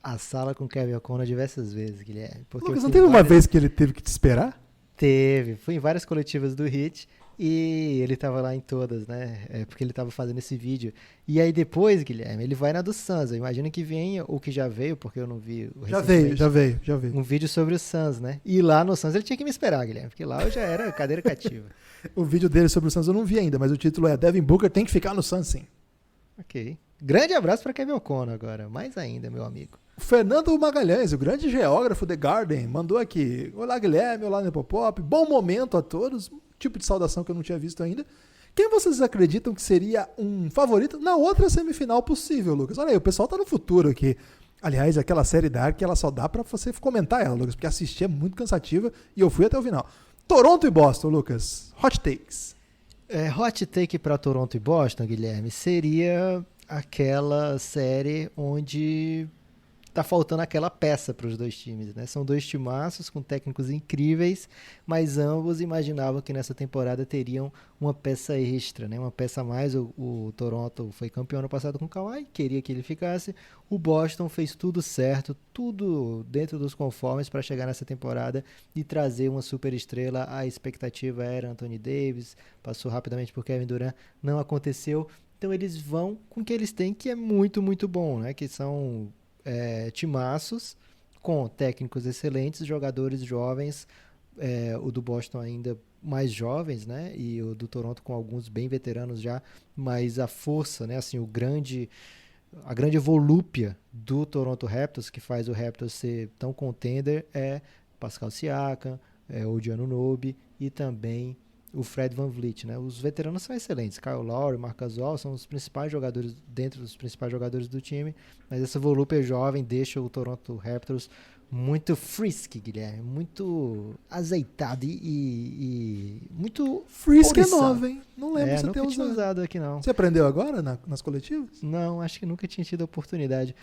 a sala com o Kevin O'Connor diversas vezes, Guilherme. Porque Lucas, eu não fui teve em uma várias- vez que ele teve que te esperar? Teve. Fui em várias coletivas do Hit e ele tava lá em todas, né? Porque ele tava fazendo esse vídeo. E aí depois, Guilherme, ele vai na do Suns. Eu imagino que venha, ou que já veio, porque eu não vi Já recentemente, veio. um vídeo sobre o Suns, né? E lá no Suns ele tinha que me esperar, Guilherme, porque lá eu já era cadeira cativa. O vídeo dele sobre o Suns eu não vi ainda, mas o título é Devin Booker tem que ficar no Suns, sim. Ok. Grande abraço para Kevin O'Connor agora. Mais ainda, meu amigo. O Fernando Magalhães, o grande geógrafo The Garden, mandou aqui. Olá, Guilherme. Olá, Nepopop. Bom momento a todos. Um tipo de saudação que eu não tinha visto ainda. Quem vocês acreditam que seria um favorito na outra semifinal possível, Lucas? Olha aí, o pessoal tá no futuro aqui. Aliás, aquela série Dark, ela só dá pra você comentar ela, Lucas, porque assistir é muito cansativa e eu fui até o final. Toronto e Boston, Lucas. Hot takes. Hot take para Toronto e Boston, Guilherme, seria aquela série onde tá faltando aquela peça para os dois times, né? São dois timaços com técnicos incríveis, mas ambos imaginavam que nessa temporada teriam uma peça extra, né? Uma peça a mais. O Toronto foi campeão ano passado com o Kawhi, queria que ele ficasse. O Boston fez tudo certo, tudo dentro dos conformes para chegar nessa temporada e trazer uma super estrela. A expectativa era Anthony Davis, passou rapidamente por Kevin Durant, não aconteceu. Então eles vão com o que eles têm, que é muito, muito bom, né? Que são timaços com técnicos excelentes, jogadores jovens, o do Boston ainda mais jovens, né? E o do Toronto com alguns bem veteranos já, mas a força, né? Assim, a grande volúpia do Toronto Raptors, que faz o Raptors ser tão contender, é Pascal Siakam, o Odiano Nobe e também o Fred VanVleet, né? Os veteranos são excelentes. Kyle Lowry, Marc Gasol são os principais jogadores, dentro dos principais jogadores do time, mas essa volúpia jovem deixa o Toronto Raptors muito frisky, Guilherme, muito azeitado e muito Frisk é ouriçado. nova, hein? Não lembro se você Nunca tem tinha usado. usado aqui, não. Você aprendeu agora nas coletivas? Não, acho que nunca tinha tido a oportunidade.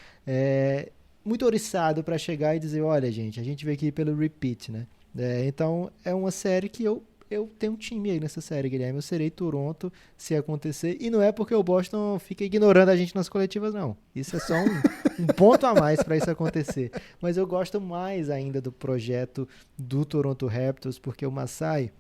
Muito oriçado para chegar e dizer, olha, gente, a gente veio aqui pelo repeat, né? Então, é uma série que eu tenho um time aí nessa série, Guilherme. Eu serei Toronto se acontecer. E não é porque o Boston fica ignorando a gente nas coletivas, não. Isso é só um ponto a mais para isso acontecer. Mas eu gosto mais ainda do projeto do Toronto Raptors, porque o Masai...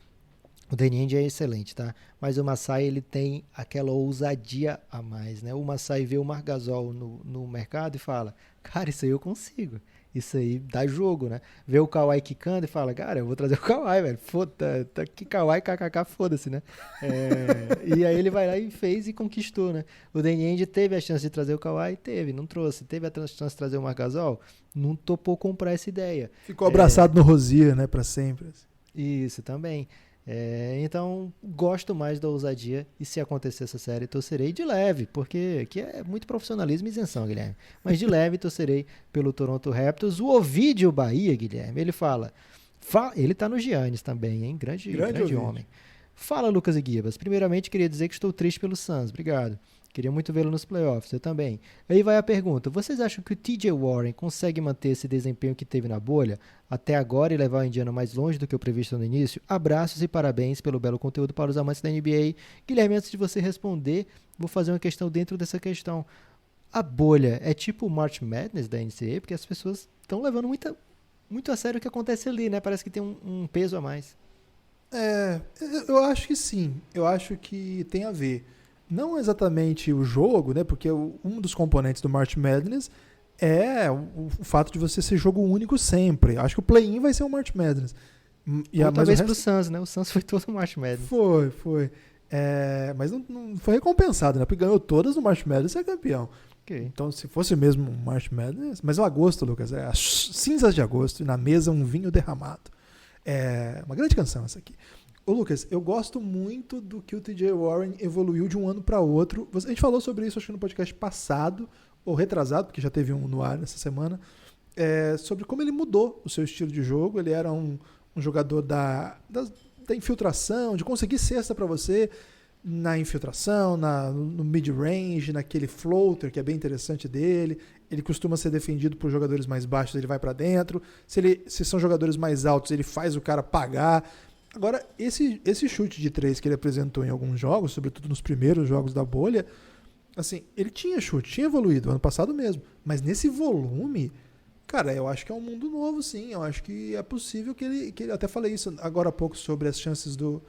O Danny Ainge é excelente, tá? Mas o Masai, ele tem aquela ousadia a mais, né? O Masai vê o Marc Gasol no mercado e fala, cara, isso aí eu consigo. Isso aí dá jogo, né? Vê o Kawhi quicando e fala, cara, eu vou trazer o Kawhi, velho. Foda, tá aqui Kawhi, kkk, foda-se, né? E aí ele vai lá e fez e conquistou, né? O Danny Ainge teve a chance de trazer o Kawhi? Teve, não trouxe. Teve a chance de trazer o Marc Gasol? Não topou comprar essa ideia. Ficou abraçado no Rosier, né? Pra sempre. Isso, também. Então, gosto mais da ousadia e se acontecer essa série, torcerei de leve, porque aqui é muito profissionalismo e isenção, Guilherme. Mas de leve, torcerei pelo Toronto Raptors. O Ovidio Bahia, Guilherme, ele fala ele tá no Giannis também, hein? Grande homem. Fala, Lucas e Guibas. Primeiramente, queria dizer que estou triste pelo Suns. Obrigado. Queria muito vê-lo nos playoffs, eu também. Aí vai a pergunta, vocês acham que o TJ Warren consegue manter esse desempenho que teve na bolha até agora e levar o Indiana mais longe do que o previsto no início? Abraços e parabéns pelo belo conteúdo para os amantes da NBA. Guilherme, antes de você responder, vou fazer uma questão dentro dessa questão. A bolha é tipo o March Madness da NCAA? Porque as pessoas estão levando muito a sério o que acontece ali, né? Parece que tem um peso a mais. Eu acho que sim. Eu acho que tem a ver. Não exatamente o jogo, né? Porque um dos componentes do March Madness é o fato de você ser jogo único sempre. Acho que o play-in vai ser o March Madness. Ou talvez pro Suns, né? O Suns foi todo o March Madness. Foi. Mas não foi recompensado, né? Porque ganhou todas no March Madness e é campeão. Okay. Então, se fosse mesmo um March Madness... Mas o agosto, Lucas, é as cinzas de agosto e na mesa um vinho derramado. É uma grande canção essa aqui. Ô, Lucas, eu gosto muito do que o TJ Warren evoluiu de um ano para outro. A gente falou sobre isso, acho que no podcast passado, ou retrasado, porque já teve um no ar nessa semana, sobre como ele mudou o seu estilo de jogo. Ele era um jogador da infiltração, de conseguir cesta para você na infiltração, no mid-range, naquele floater, que é bem interessante dele. Ele costuma ser defendido por jogadores mais baixos, ele vai para dentro. Se são jogadores mais altos, ele faz o cara pagar. Agora, esse chute de 3 que ele apresentou em alguns jogos, sobretudo nos primeiros jogos da bolha, assim, ele tinha chute, tinha evoluído, ano passado mesmo. Mas nesse volume, cara, eu acho que é um mundo novo, sim. Eu acho que é possível que ele até falei isso agora há pouco sobre as chances do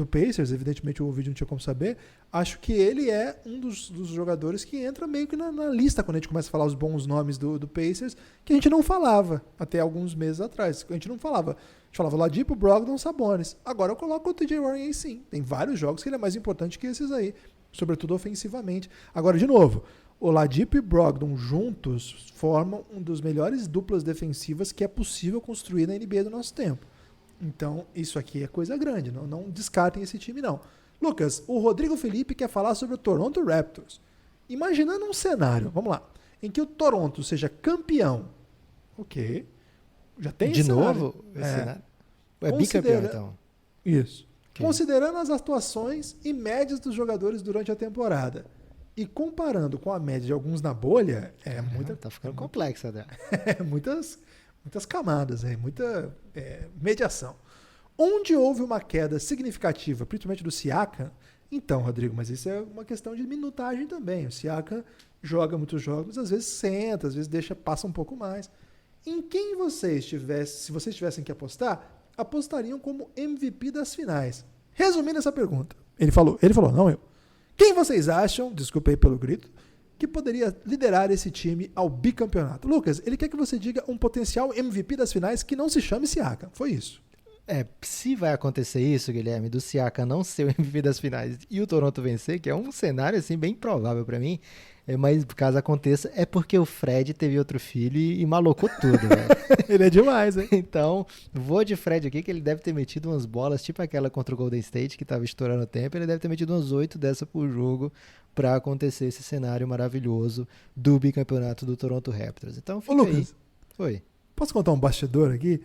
Pacers, evidentemente o vídeo não tinha como saber. Acho que ele é um dos jogadores que entra meio que na lista quando a gente começa a falar os bons nomes do Pacers, que a gente não falava até alguns meses atrás. A gente não falava. A gente falava Oladipo, Brogdon, Sabonis. Agora eu coloco o TJ Warren aí sim. Tem vários jogos que ele é mais importante que esses aí, sobretudo ofensivamente. Agora, de novo, Oladipo e Brogdon juntos formam um dos melhores duplas defensivas que é possível construir na NBA do nosso tempo. Então, isso aqui é coisa grande. Não descartem esse time, não. Lucas, o Rodrigo Felipe quer falar sobre o Toronto Raptors. Imaginando um cenário, vamos lá, em que o Toronto seja campeão. Ok. Já tem de cenário. Novo? Cenário? É bicampeão, então. Isso. Okay. Considerando as atuações e médias dos jogadores durante a temporada e comparando com a média de alguns na bolha, Tá ficando complexa, né? muitas camadas, muita mediação. Onde houve uma queda significativa, principalmente do Siakam, então, Rodrigo, mas isso é uma questão de minutagem também. O Siakam joga muitos jogos, às vezes senta, às vezes passa um pouco mais. Em quem se vocês tivessem que apostar, apostariam como MVP das finais? Resumindo essa pergunta, ele falou, não eu. Quem vocês acham, desculpei pelo grito, que poderia liderar esse time ao bicampeonato? Lucas, ele quer que você diga um potencial MVP das finais que não se chame Siakam. Foi isso. Se vai acontecer isso, Guilherme, do Siakam não ser o MVP das finais e o Toronto vencer, que é um cenário assim bem provável para mim, mas caso aconteça, é porque o Fred teve outro filho e malocou tudo, velho. Ele é demais, hein? Então, vou de Fred aqui, que ele deve ter metido umas bolas, tipo aquela contra o Golden State, que tava estourando o tempo, ele deve ter metido umas 8 dessa por jogo para acontecer esse cenário maravilhoso do bicampeonato do Toronto Raptors. Então, fica Lucas, aí. Oi. Posso contar um bastidor aqui?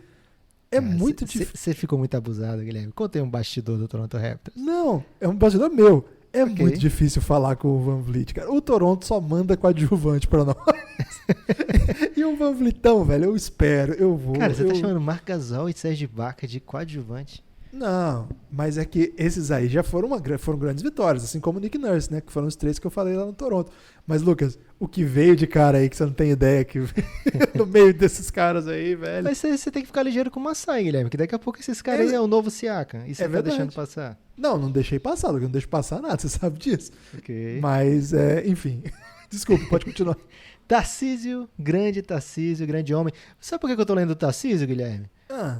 Muito difícil. Você ficou muito abusado, Guilherme. Contei um bastidor do Toronto Raptors. Não, é um bastidor meu. Okay. Muito difícil falar com o Van Vliet, cara. O Toronto só manda coadjuvante pra nós. E o Van Vlietão, velho, eu espero, eu vou. Cara, você tá chamando Marc Gasol e Serge Ibaka de coadjuvante? Não, mas é que esses aí já foram grandes vitórias, assim como o Nick Nurse, né? Que foram os 3 que eu falei lá no Toronto. Mas, Lucas, o que veio de cara aí, que você não tem ideia, que no meio desses caras aí, velho. Mas você tem que ficar ligeiro com o Masai, Guilherme, que daqui a pouco esses caras aí é o novo Siakam. E você tá deixando passar. Não deixei passar, Lucas, não deixo passar nada, você sabe disso. Ok. Mas, enfim. Desculpa, pode continuar. Tarcísio, grande homem. Sabe por que eu tô lendo o Tarcísio, Guilherme?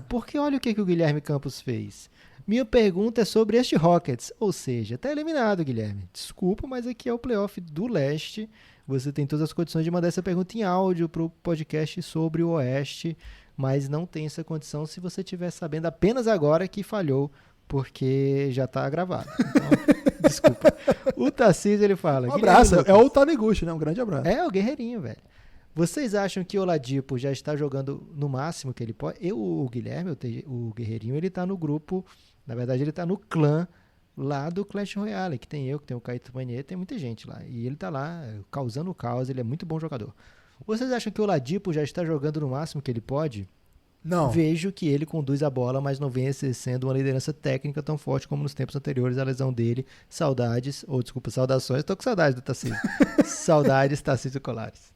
Porque olha o que o Guilherme Campos fez. Minha pergunta é sobre este Rockets, ou seja, tá eliminado, Guilherme. Desculpa, mas aqui é o playoff do leste. Você tem todas as condições de mandar essa pergunta em áudio pro podcast sobre o Oeste, mas não tem essa condição se você estiver sabendo apenas agora que falhou, porque já tá gravado. Então, desculpa. O Tarcísio, ele fala... Um abraço, é o Taniguchi, né? Um grande abraço. É, o guerreirinho, velho. Vocês acham que o Oladipo já está jogando no máximo que ele pode? O Guilherme, o guerreirinho, ele tá no grupo, na verdade ele tá no clã lá do Clash Royale, que tem eu, que tem o Caíto Manier, tem muita gente lá. E ele tá lá causando o caos, ele é muito bom jogador. Vocês acham que o Oladipo já está jogando no máximo que ele pode? Não. Vejo que ele conduz a bola, mas não vem sendo uma liderança técnica tão forte como nos tempos anteriores, a lesão dele. Saudações, tô com saudade do Tarcísio. Saudades, Tarcísio Colares.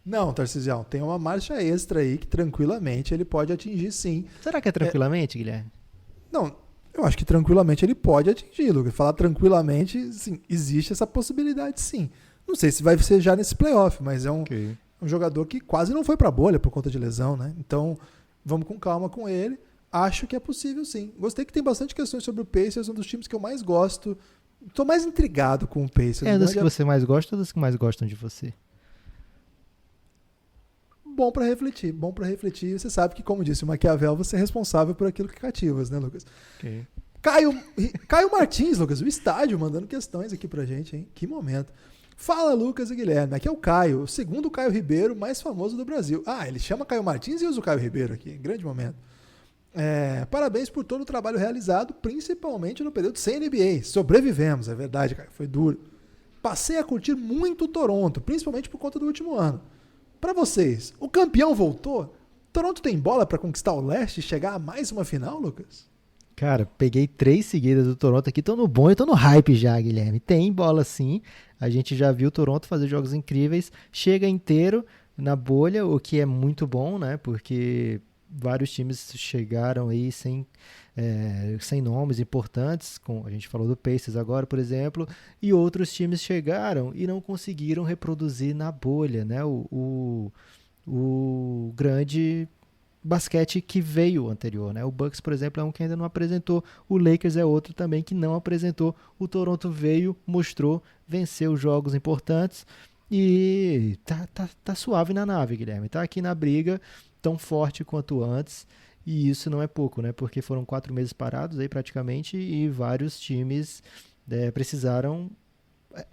Não, Tarcísio, tem uma marcha extra aí que tranquilamente ele pode atingir sim. Será que é tranquilamente, Guilherme? Não, eu eu acho que tranquilamente ele pode atingir, Lucas. Falar tranquilamente, sim, existe essa possibilidade, sim. Não sei se vai ser já nesse playoff, mas é um jogador que quase não foi pra bolha por conta de lesão, né? Então, vamos com calma com ele. Acho que é possível, sim. Gostei que tem bastante questões sobre o Pacers, um dos times que eu mais gosto. Tô mais intrigado com o Pacers. É dos que você mais gosta ou dos que mais gostam de você? Bom pra refletir, bom pra refletir. Você sabe que, como disse o Maquiavel, você é responsável por aquilo que cativas, né, Lucas? Okay. Caio Martins, Lucas, o estádio, mandando questões aqui pra gente, hein? Que momento. Fala, Lucas e Guilherme. Aqui é o Caio, o segundo Caio Ribeiro mais famoso do Brasil. Ah, ele chama Caio Martins e usa o Caio Ribeiro aqui. Grande momento. Parabéns por todo o trabalho realizado, principalmente no período sem NBA. Sobrevivemos, é verdade, Caio. Foi duro. Passei a curtir muito o Toronto, principalmente por conta do último ano. Pra vocês, o campeão voltou? Toronto tem bola pra conquistar o leste e chegar a mais uma final, Lucas? Cara, peguei 3 seguidas do Toronto aqui, tô no bom e tô no hype já, Guilherme. Tem bola sim, a gente já viu o Toronto fazer jogos incríveis, chega inteiro na bolha, o que é muito bom, né, porque vários times chegaram aí sem nomes importantes, a gente falou do Pacers agora, por exemplo, e outros times chegaram e não conseguiram reproduzir na bolha, né, o grande basquete que veio anterior, né? O Bucks, por exemplo, é um que ainda não apresentou, o Lakers é outro também que não apresentou, o veio, mostrou, venceu jogos importantes e tá suave na nave, Guilherme, tá aqui na briga, tão forte quanto antes, e isso não é pouco, né? Porque foram 4 meses parados aí praticamente e vários times precisaram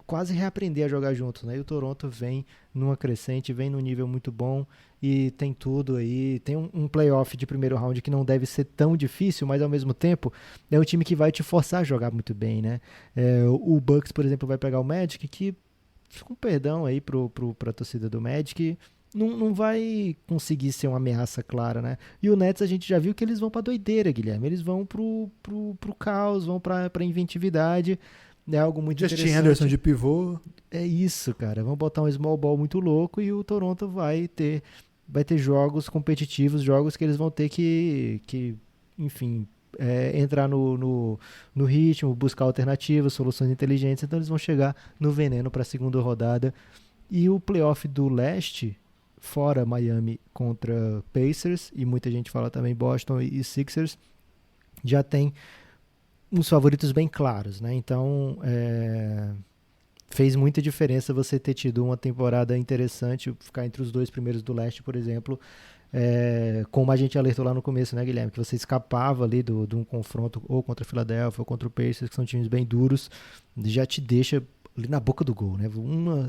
quase reaprender a jogar juntos, né? E o Toronto vem numa crescente, vem num nível muito bom e tem tudo aí, tem um playoff de primeiro round que não deve ser tão difícil, mas ao mesmo tempo é um time que vai te forçar a jogar muito bem, né? O Bucks, por exemplo, vai pegar o Magic, que, com perdão aí pra torcida do Magic, não vai conseguir ser uma ameaça clara, né? E o Nets a gente já viu que eles vão pra doideira, Guilherme, eles vão pro caos, vão pra inventividade. É algo muito interessante. Justin Anderson de pivô. É isso, cara. Vamos botar um small ball muito louco e o Toronto vai ter jogos competitivos, jogos que eles vão ter que enfim, entrar no ritmo, buscar alternativas, soluções inteligentes. Então eles vão chegar no veneno para a segunda rodada. E o playoff do leste, fora Miami contra Pacers, e muita gente fala também Boston e Sixers, já tem uns favoritos bem claros, né? Então, fez muita diferença você ter tido uma temporada interessante, ficar entre os 2 primeiros do leste, por exemplo, como a gente alertou lá no começo, né, Guilherme? Que você escapava ali de um confronto ou contra a Philadelphia ou contra o Pacers, que são times bem duros, já te deixa ali na boca do gol, né?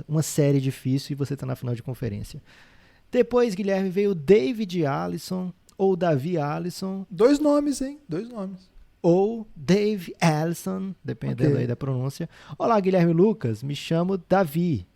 Uma série difícil e você tá na final de conferência. Depois, Guilherme, veio o David Allison, ou Davi Allison. 2 nomes, hein? 2 nomes. Ou Dave Allison, dependendo aí da pronúncia. Olá, Guilherme Lucas, me chamo Davi,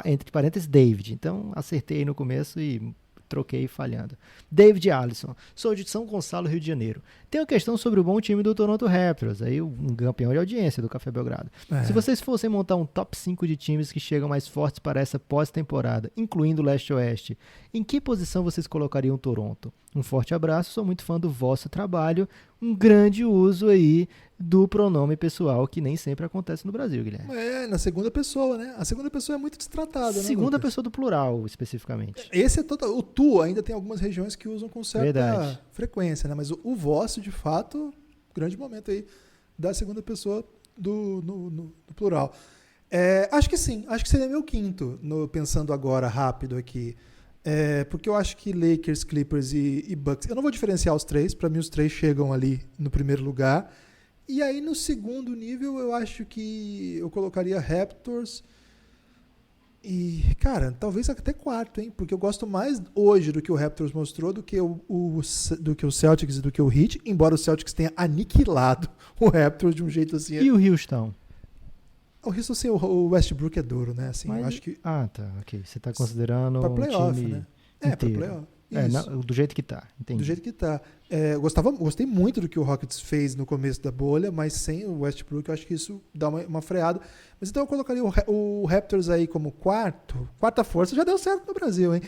entre parênteses David, então acertei no começo e troquei falhando. David Allison, sou de São Gonçalo, Rio de Janeiro. Tenho uma questão sobre o bom time do Toronto Raptors, aí um campeão de audiência do Café Belgrado. Se vocês fossem montar um top 5 de times que chegam mais fortes para essa pós-temporada, incluindo o leste-oeste, em que posição vocês colocariam o Toronto? Um forte abraço, sou muito fã do vosso trabalho, um grande uso aí do pronome pessoal, que nem sempre acontece no Brasil, Guilherme. Na segunda pessoa, né? A segunda pessoa é muito destratada, né? Segunda pessoa do plural, especificamente. Esse é total. O tu ainda tem algumas regiões que usam com certa frequência, né? Mas o vosso, de fato, grande momento aí da segunda pessoa no plural. Acho que sim, acho que seria meu quinto, pensando agora rápido aqui. Porque eu acho que Lakers, Clippers e Bucks, eu não vou diferenciar os 3, para mim os 3 chegam ali no primeiro lugar. E aí no segundo nível eu acho que eu colocaria Raptors e, cara, talvez até quarto, hein? Porque eu gosto mais hoje do que o Raptors mostrou do que do que o Celtics e do que o Heat, embora o Celtics tenha aniquilado o Raptors de um jeito assim. E o Houston? O Houston, assim, o Westbrook é duro, né? Assim, eu acho que... tá, ok. Você tá considerando pra playoff, time né? inteiro. Pra playoff. Do jeito que tá, entendi. Do jeito que tá. Gostei muito do que o Rockets fez no começo da bolha, mas sem o Westbrook eu acho que isso dá uma freada. Mas então eu colocaria o Raptors aí como quarta força. Já deu certo no Brasil, hein?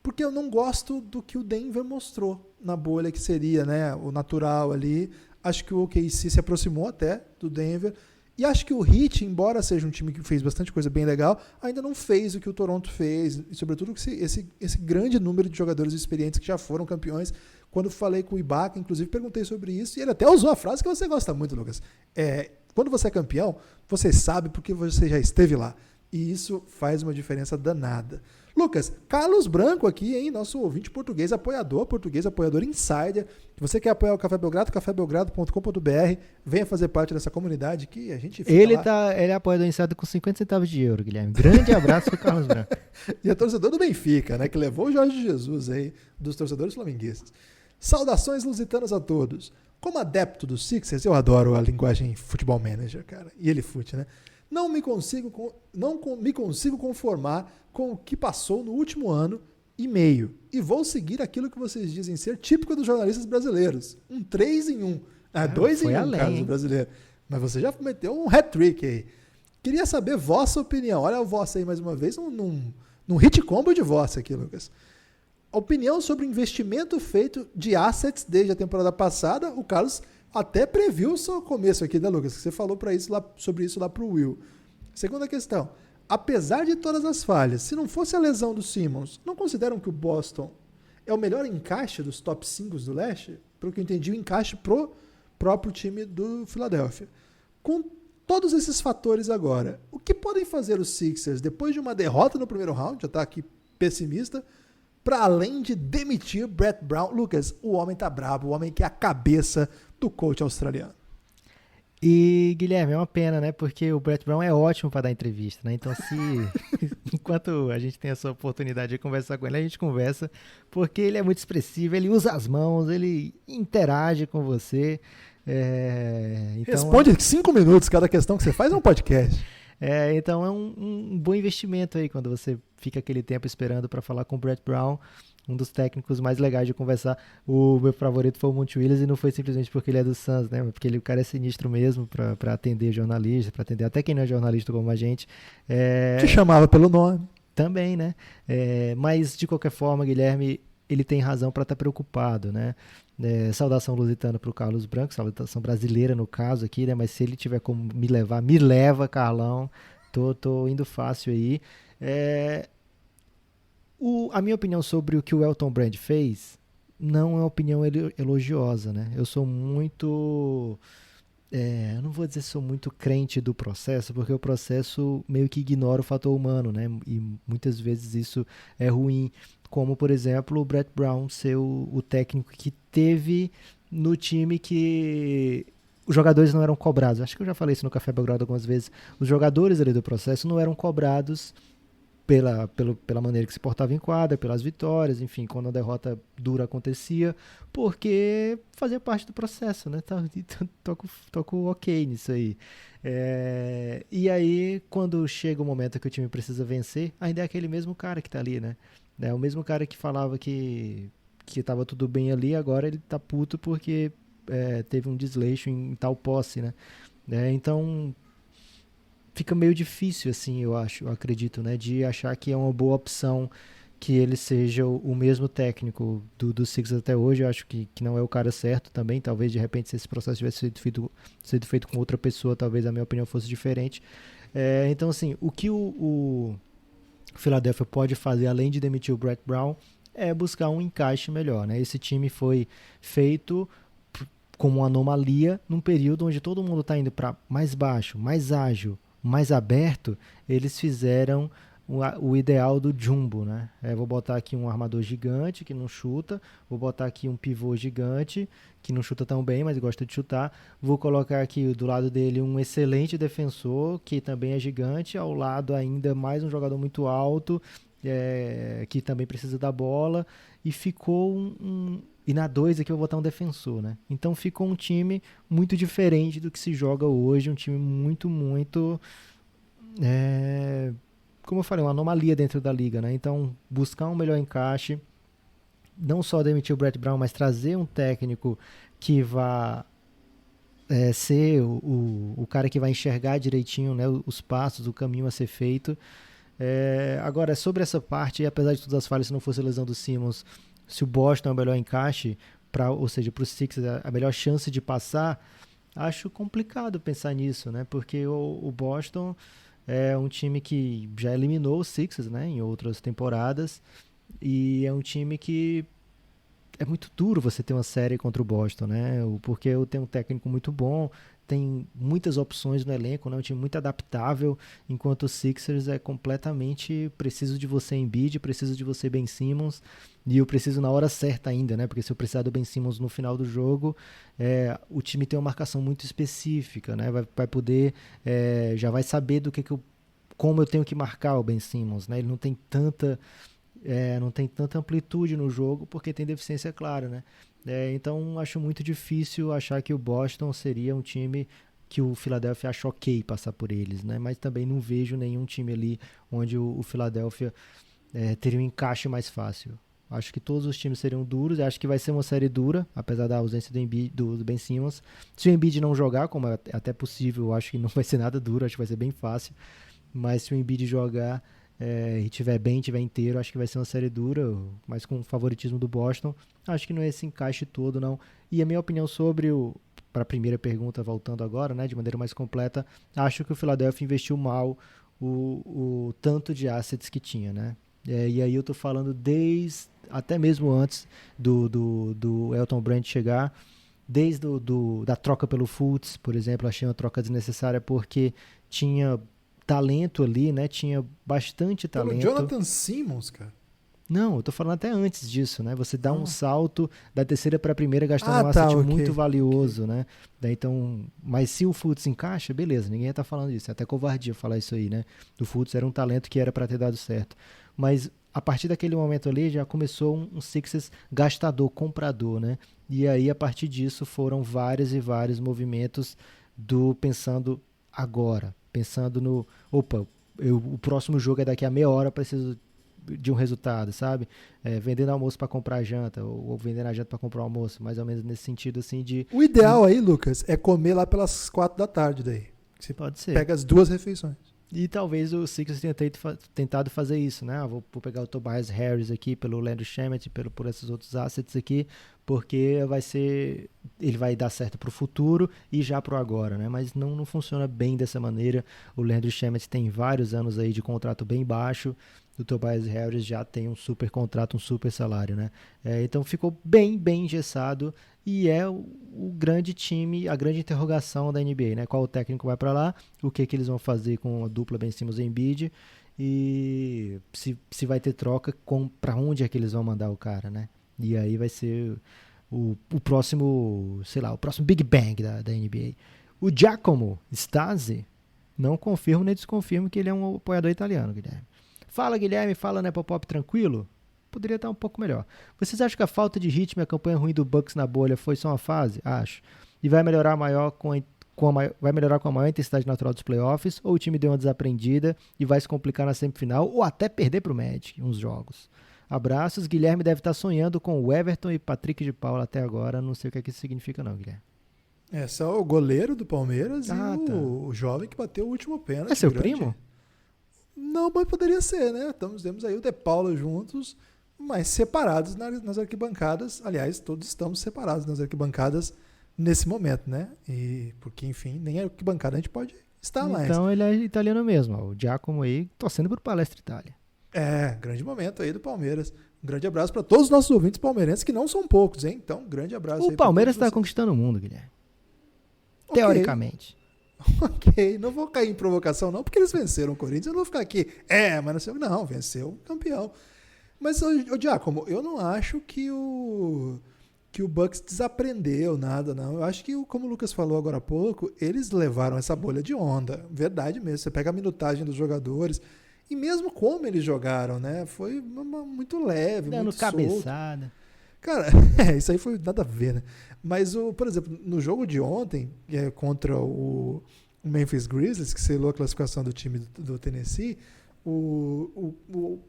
Porque eu não gosto do que o Denver mostrou. na bolha que seria, né, o natural ali. Acho que o OKC se aproximou até do Denver. E acho que o Heat, embora seja um time que fez bastante coisa bem legal, ainda não fez o que o Toronto fez. E sobretudo esse grande número de jogadores experientes que já foram campeões. Quando falei com o Ibaka, inclusive, perguntei sobre isso. E ele até usou a frase que você gosta muito, Lucas. Quando você é campeão, você sabe porque você já esteve lá. E isso faz uma diferença danada. Lucas, Carlos Branco aqui, hein? Nosso ouvinte português apoiador insider. Se você quer apoiar o Café Belgrado, cafébelgrado.com.br. Venha fazer parte dessa comunidade que a gente fica ele lá. Ele é apoiador insider com 50 centavos de euro, Guilherme. Grande abraço pro Carlos Branco. E é torcedor do Benfica, né? Que levou o Jorge Jesus aí, dos torcedores flamenguistas. Saudações lusitanas a todos. Como adepto dos Sixers, eu adoro a linguagem futebol manager, cara. E ele fute, né? Não me consigo conformar com o que passou no último ano e meio. E vou seguir aquilo que vocês dizem ser típico dos jornalistas brasileiros. 3 em 1. 2 em 1, além, Carlos, hein? brasileiro. Mas você já cometeu um hat-trick aí. Queria saber vossa opinião. Olha o vossa aí mais uma vez, num hit combo de vossa aqui, Lucas. Opinião sobre o investimento feito de assets desde a temporada passada. O Carlos até previu o seu começo aqui, né, Lucas? Você falou sobre isso lá pro Will. Segunda questão. Apesar de todas as falhas, se não fosse a lesão do Simmons, não consideram que o Boston é o melhor encaixe dos top 5 do leste? Pelo que eu entendi, o encaixe pro próprio time do Philadelphia. Com todos esses fatores agora, o que podem fazer os Sixers depois de uma derrota no primeiro round, já está aqui pessimista, para além de demitir Brett Brown? Lucas, o homem tá brabo, o homem que é a cabeça do coach australiano. E, Guilherme, é uma pena, né? Porque o Brett Brown é ótimo para dar entrevista, né? Então, enquanto a gente tem essa oportunidade de conversar com ele, a gente conversa, porque ele é muito expressivo, ele usa as mãos, ele interage com você. Então, responde 5 minutos cada questão que você faz, é um podcast. Então é um bom investimento aí quando você fica aquele tempo esperando para falar com o Brett Brown, um dos técnicos mais legais de conversar. O meu favorito foi o Monty Williams, e não foi simplesmente porque ele é do Suns, né? Porque o cara é sinistro mesmo para atender jornalistas, para atender até quem não é jornalista como a gente. Te chamava pelo nome. Também, né? Mas de qualquer forma, Guilherme, ele tem razão para estar preocupado, né? Saudação lusitana para o Carlos Branco, saudação brasileira no caso aqui, né? Mas se ele tiver como me levar, me leva, Carlão. Tô indo fácil aí. A minha opinião sobre o que o Elton Brand fez não é uma opinião elogiosa, né? Eu sou muito... eu não vou dizer que sou muito crente do processo, porque o processo meio que ignora o fator humano, né? E muitas vezes isso é ruim. Como, por exemplo, o Brett Brown ser o técnico que teve no time que os jogadores não eram cobrados. Acho que eu já falei isso no Café Belgrado algumas vezes. Os jogadores ali do processo não eram cobrados pela maneira que se portava em quadra, pelas vitórias, enfim, quando a derrota dura acontecia, porque fazia parte do processo, né? Toco ok nisso aí. E aí, quando chega o momento que o time precisa vencer, ainda é aquele mesmo cara que tá ali, né? É o mesmo cara que falava que tava tudo bem ali, agora ele tá puto porque teve um desleixo em tal posse, né? Então fica meio difícil, assim, eu acredito, né, de achar que é uma boa opção que ele seja o mesmo técnico do Sixers até hoje. Eu acho que não é o cara certo também. Talvez, de repente, se esse processo tivesse sido feito com outra pessoa, talvez a minha opinião fosse diferente. Então, assim, o que o Philadelphia pode fazer, além de demitir o Brett Brown, é buscar um encaixe melhor, né? Esse time foi feito como uma anomalia num período onde todo mundo está indo para mais baixo, mais ágil, mais aberto. Eles fizeram o ideal do jumbo, né? Vou botar aqui um armador gigante que não chuta, vou botar aqui um pivô gigante que não chuta tão bem, mas gosta de chutar, vou colocar aqui do lado dele um excelente defensor que também é gigante, ao lado ainda mais um jogador muito alto que também precisa da bola, e ficou e na 2 aqui eu vou botar um defensor, né? Então ficou um time muito diferente do que se joga hoje, um time muito, muito como eu falei, uma anomalia dentro da liga, né? Então buscar um melhor encaixe, não só demitir o Brett Brown, mas trazer um técnico que vá ser o cara que vai enxergar direitinho, né, os passos, o caminho a ser feito. Agora, sobre essa parte, apesar de todas as falhas, se não fosse a lesão do Simmons, se o Boston é o melhor encaixe, ou seja, para os Sixers a melhor chance de passar, acho complicado pensar nisso, né? Porque o Boston é um time que já eliminou os Sixers, né, em outras temporadas, e é um time que é muito duro você ter uma série contra o Boston, né? Porque eu tenho um técnico muito bom, tem muitas opções no elenco, né? Um time muito adaptável, enquanto o Sixers é completamente preciso de você Embiid, preciso de você Ben Simmons, e eu preciso na hora certa ainda, né? Porque se eu precisar do Ben Simmons no final do jogo, o time tem uma marcação muito específica, né? Vai poder, já vai saber como eu tenho que marcar o Ben Simmons, né? Ele não tem tanta amplitude no jogo porque tem deficiência clara, né? Então acho muito difícil achar que o Boston seria um time que o Philadelphia acha ok passar por eles, né? Mas também não vejo nenhum time ali onde o Philadelphia teria um encaixe mais fácil. Acho que todos os times seriam duros, acho que vai ser uma série dura, apesar da ausência do Ben Simmons. Se o Embiid não jogar, como é até possível, acho que não vai ser nada duro, acho que vai ser bem fácil. Mas se o Embiid jogar e tiver bem, tiver inteiro, acho que vai ser uma série dura, mas com o favoritismo do Boston, acho que não é esse encaixe todo, não. E a minha opinião para a primeira pergunta, voltando agora, né, de maneira mais completa, acho que o Philadelphia investiu mal o tanto de assets que tinha, né? E aí eu tô falando até mesmo antes do Elton Brand chegar, desde da troca pelo Fultz, por exemplo, achei uma troca desnecessária porque tinha talento ali, né? Tinha bastante talento. Pelo Jonathan Simmons, cara. Não, eu tô falando até antes disso, né? Você dá um salto da terceira para a primeira gastando um asset muito valioso, né? Então, mas se o Fultz encaixa, beleza, ninguém ia tá falando isso. É até covardia falar isso aí, né? O Fultz era um talento que era para ter dado certo. Mas a partir daquele momento ali já começou um Sixers gastador, comprador, né? E aí a partir disso foram vários e vários movimentos pensando agora, pensando no, o próximo jogo é daqui a meia hora, preciso de um resultado, sabe? Vendendo almoço para comprar janta, ou vendendo a janta para comprar almoço, mais ou menos nesse sentido, assim, de... O ideal aí, Lucas, é comer lá pelas 4 da tarde daí. Você pode ser. Pega as 2 refeições. E talvez o Sixers tenha tentado fazer isso, né? Vou pegar o Tobias Harris aqui pelo Landry Shamet, por esses outros assets aqui, porque ele vai dar certo pro futuro e já pro agora, né? Mas não funciona bem dessa maneira. O Landry Shamet tem vários anos aí de contrato bem baixo. O Tobias Harris já tem um super contrato, um super salário, né? Então ficou bem engessado e é o grande time, a grande interrogação da NBA, né? Qual o técnico vai para lá, o que eles vão fazer com a dupla Ben Simmons e Embiid e se vai ter troca, para onde é que eles vão mandar o cara, né? E aí vai ser o próximo, sei lá, o próximo Big Bang da NBA. O Giacomo Stasi, não confirmo nem desconfirmo que ele é um apoiador italiano, Guilherme. Fala, Guilherme, fala, né, Pop tranquilo? Poderia estar um pouco melhor. Vocês acham que a falta de ritmo e a campanha ruim do Bucks na bolha foi só uma fase? Acho. E vai melhorar vai melhorar com a maior intensidade natural dos playoffs, ou o time deu uma desaprendida e vai se complicar na semifinal, ou até perder para o Magic uns jogos. Abraços, Guilherme deve estar sonhando com o Everton e Patrick de Paula até agora, não sei o que isso significa não, Guilherme. Só o goleiro do Palmeiras o jovem que bateu o último pênalti. É seu primo? Não, mas poderia ser, né? Temos aí o De Paula juntos, mas separados nas arquibancadas. Aliás, todos estamos separados nas arquibancadas nesse momento, né? Porque, enfim, nem a arquibancada a gente pode estar mais. Então ele é italiano mesmo, o Giacomo aí, torcendo por Palestra Itália. Grande momento aí do Palmeiras. Um grande abraço para todos os nossos ouvintes palmeirenses, que não são poucos, hein? Então, grande abraço aí. O Palmeiras está conquistando o mundo, Guilherme. Okay. Teoricamente. Ok, não vou cair em provocação não, porque eles venceram o Corinthians, eu não vou ficar aqui, mas não sei, não, venceu o campeão. Mas, Giacomo, eu não acho que o Bucks desaprendeu nada, não. Eu acho que, como o Lucas falou agora há pouco, eles levaram essa bolha de onda, verdade mesmo. Você pega a minutagem dos jogadores, e mesmo como eles jogaram, né, foi muito leve, dando muito cabeçada. Solto. Cara, isso aí foi nada a ver, né? Mas, por exemplo, no jogo de ontem, contra o Memphis Grizzlies, que selou a classificação do time do Tennessee, o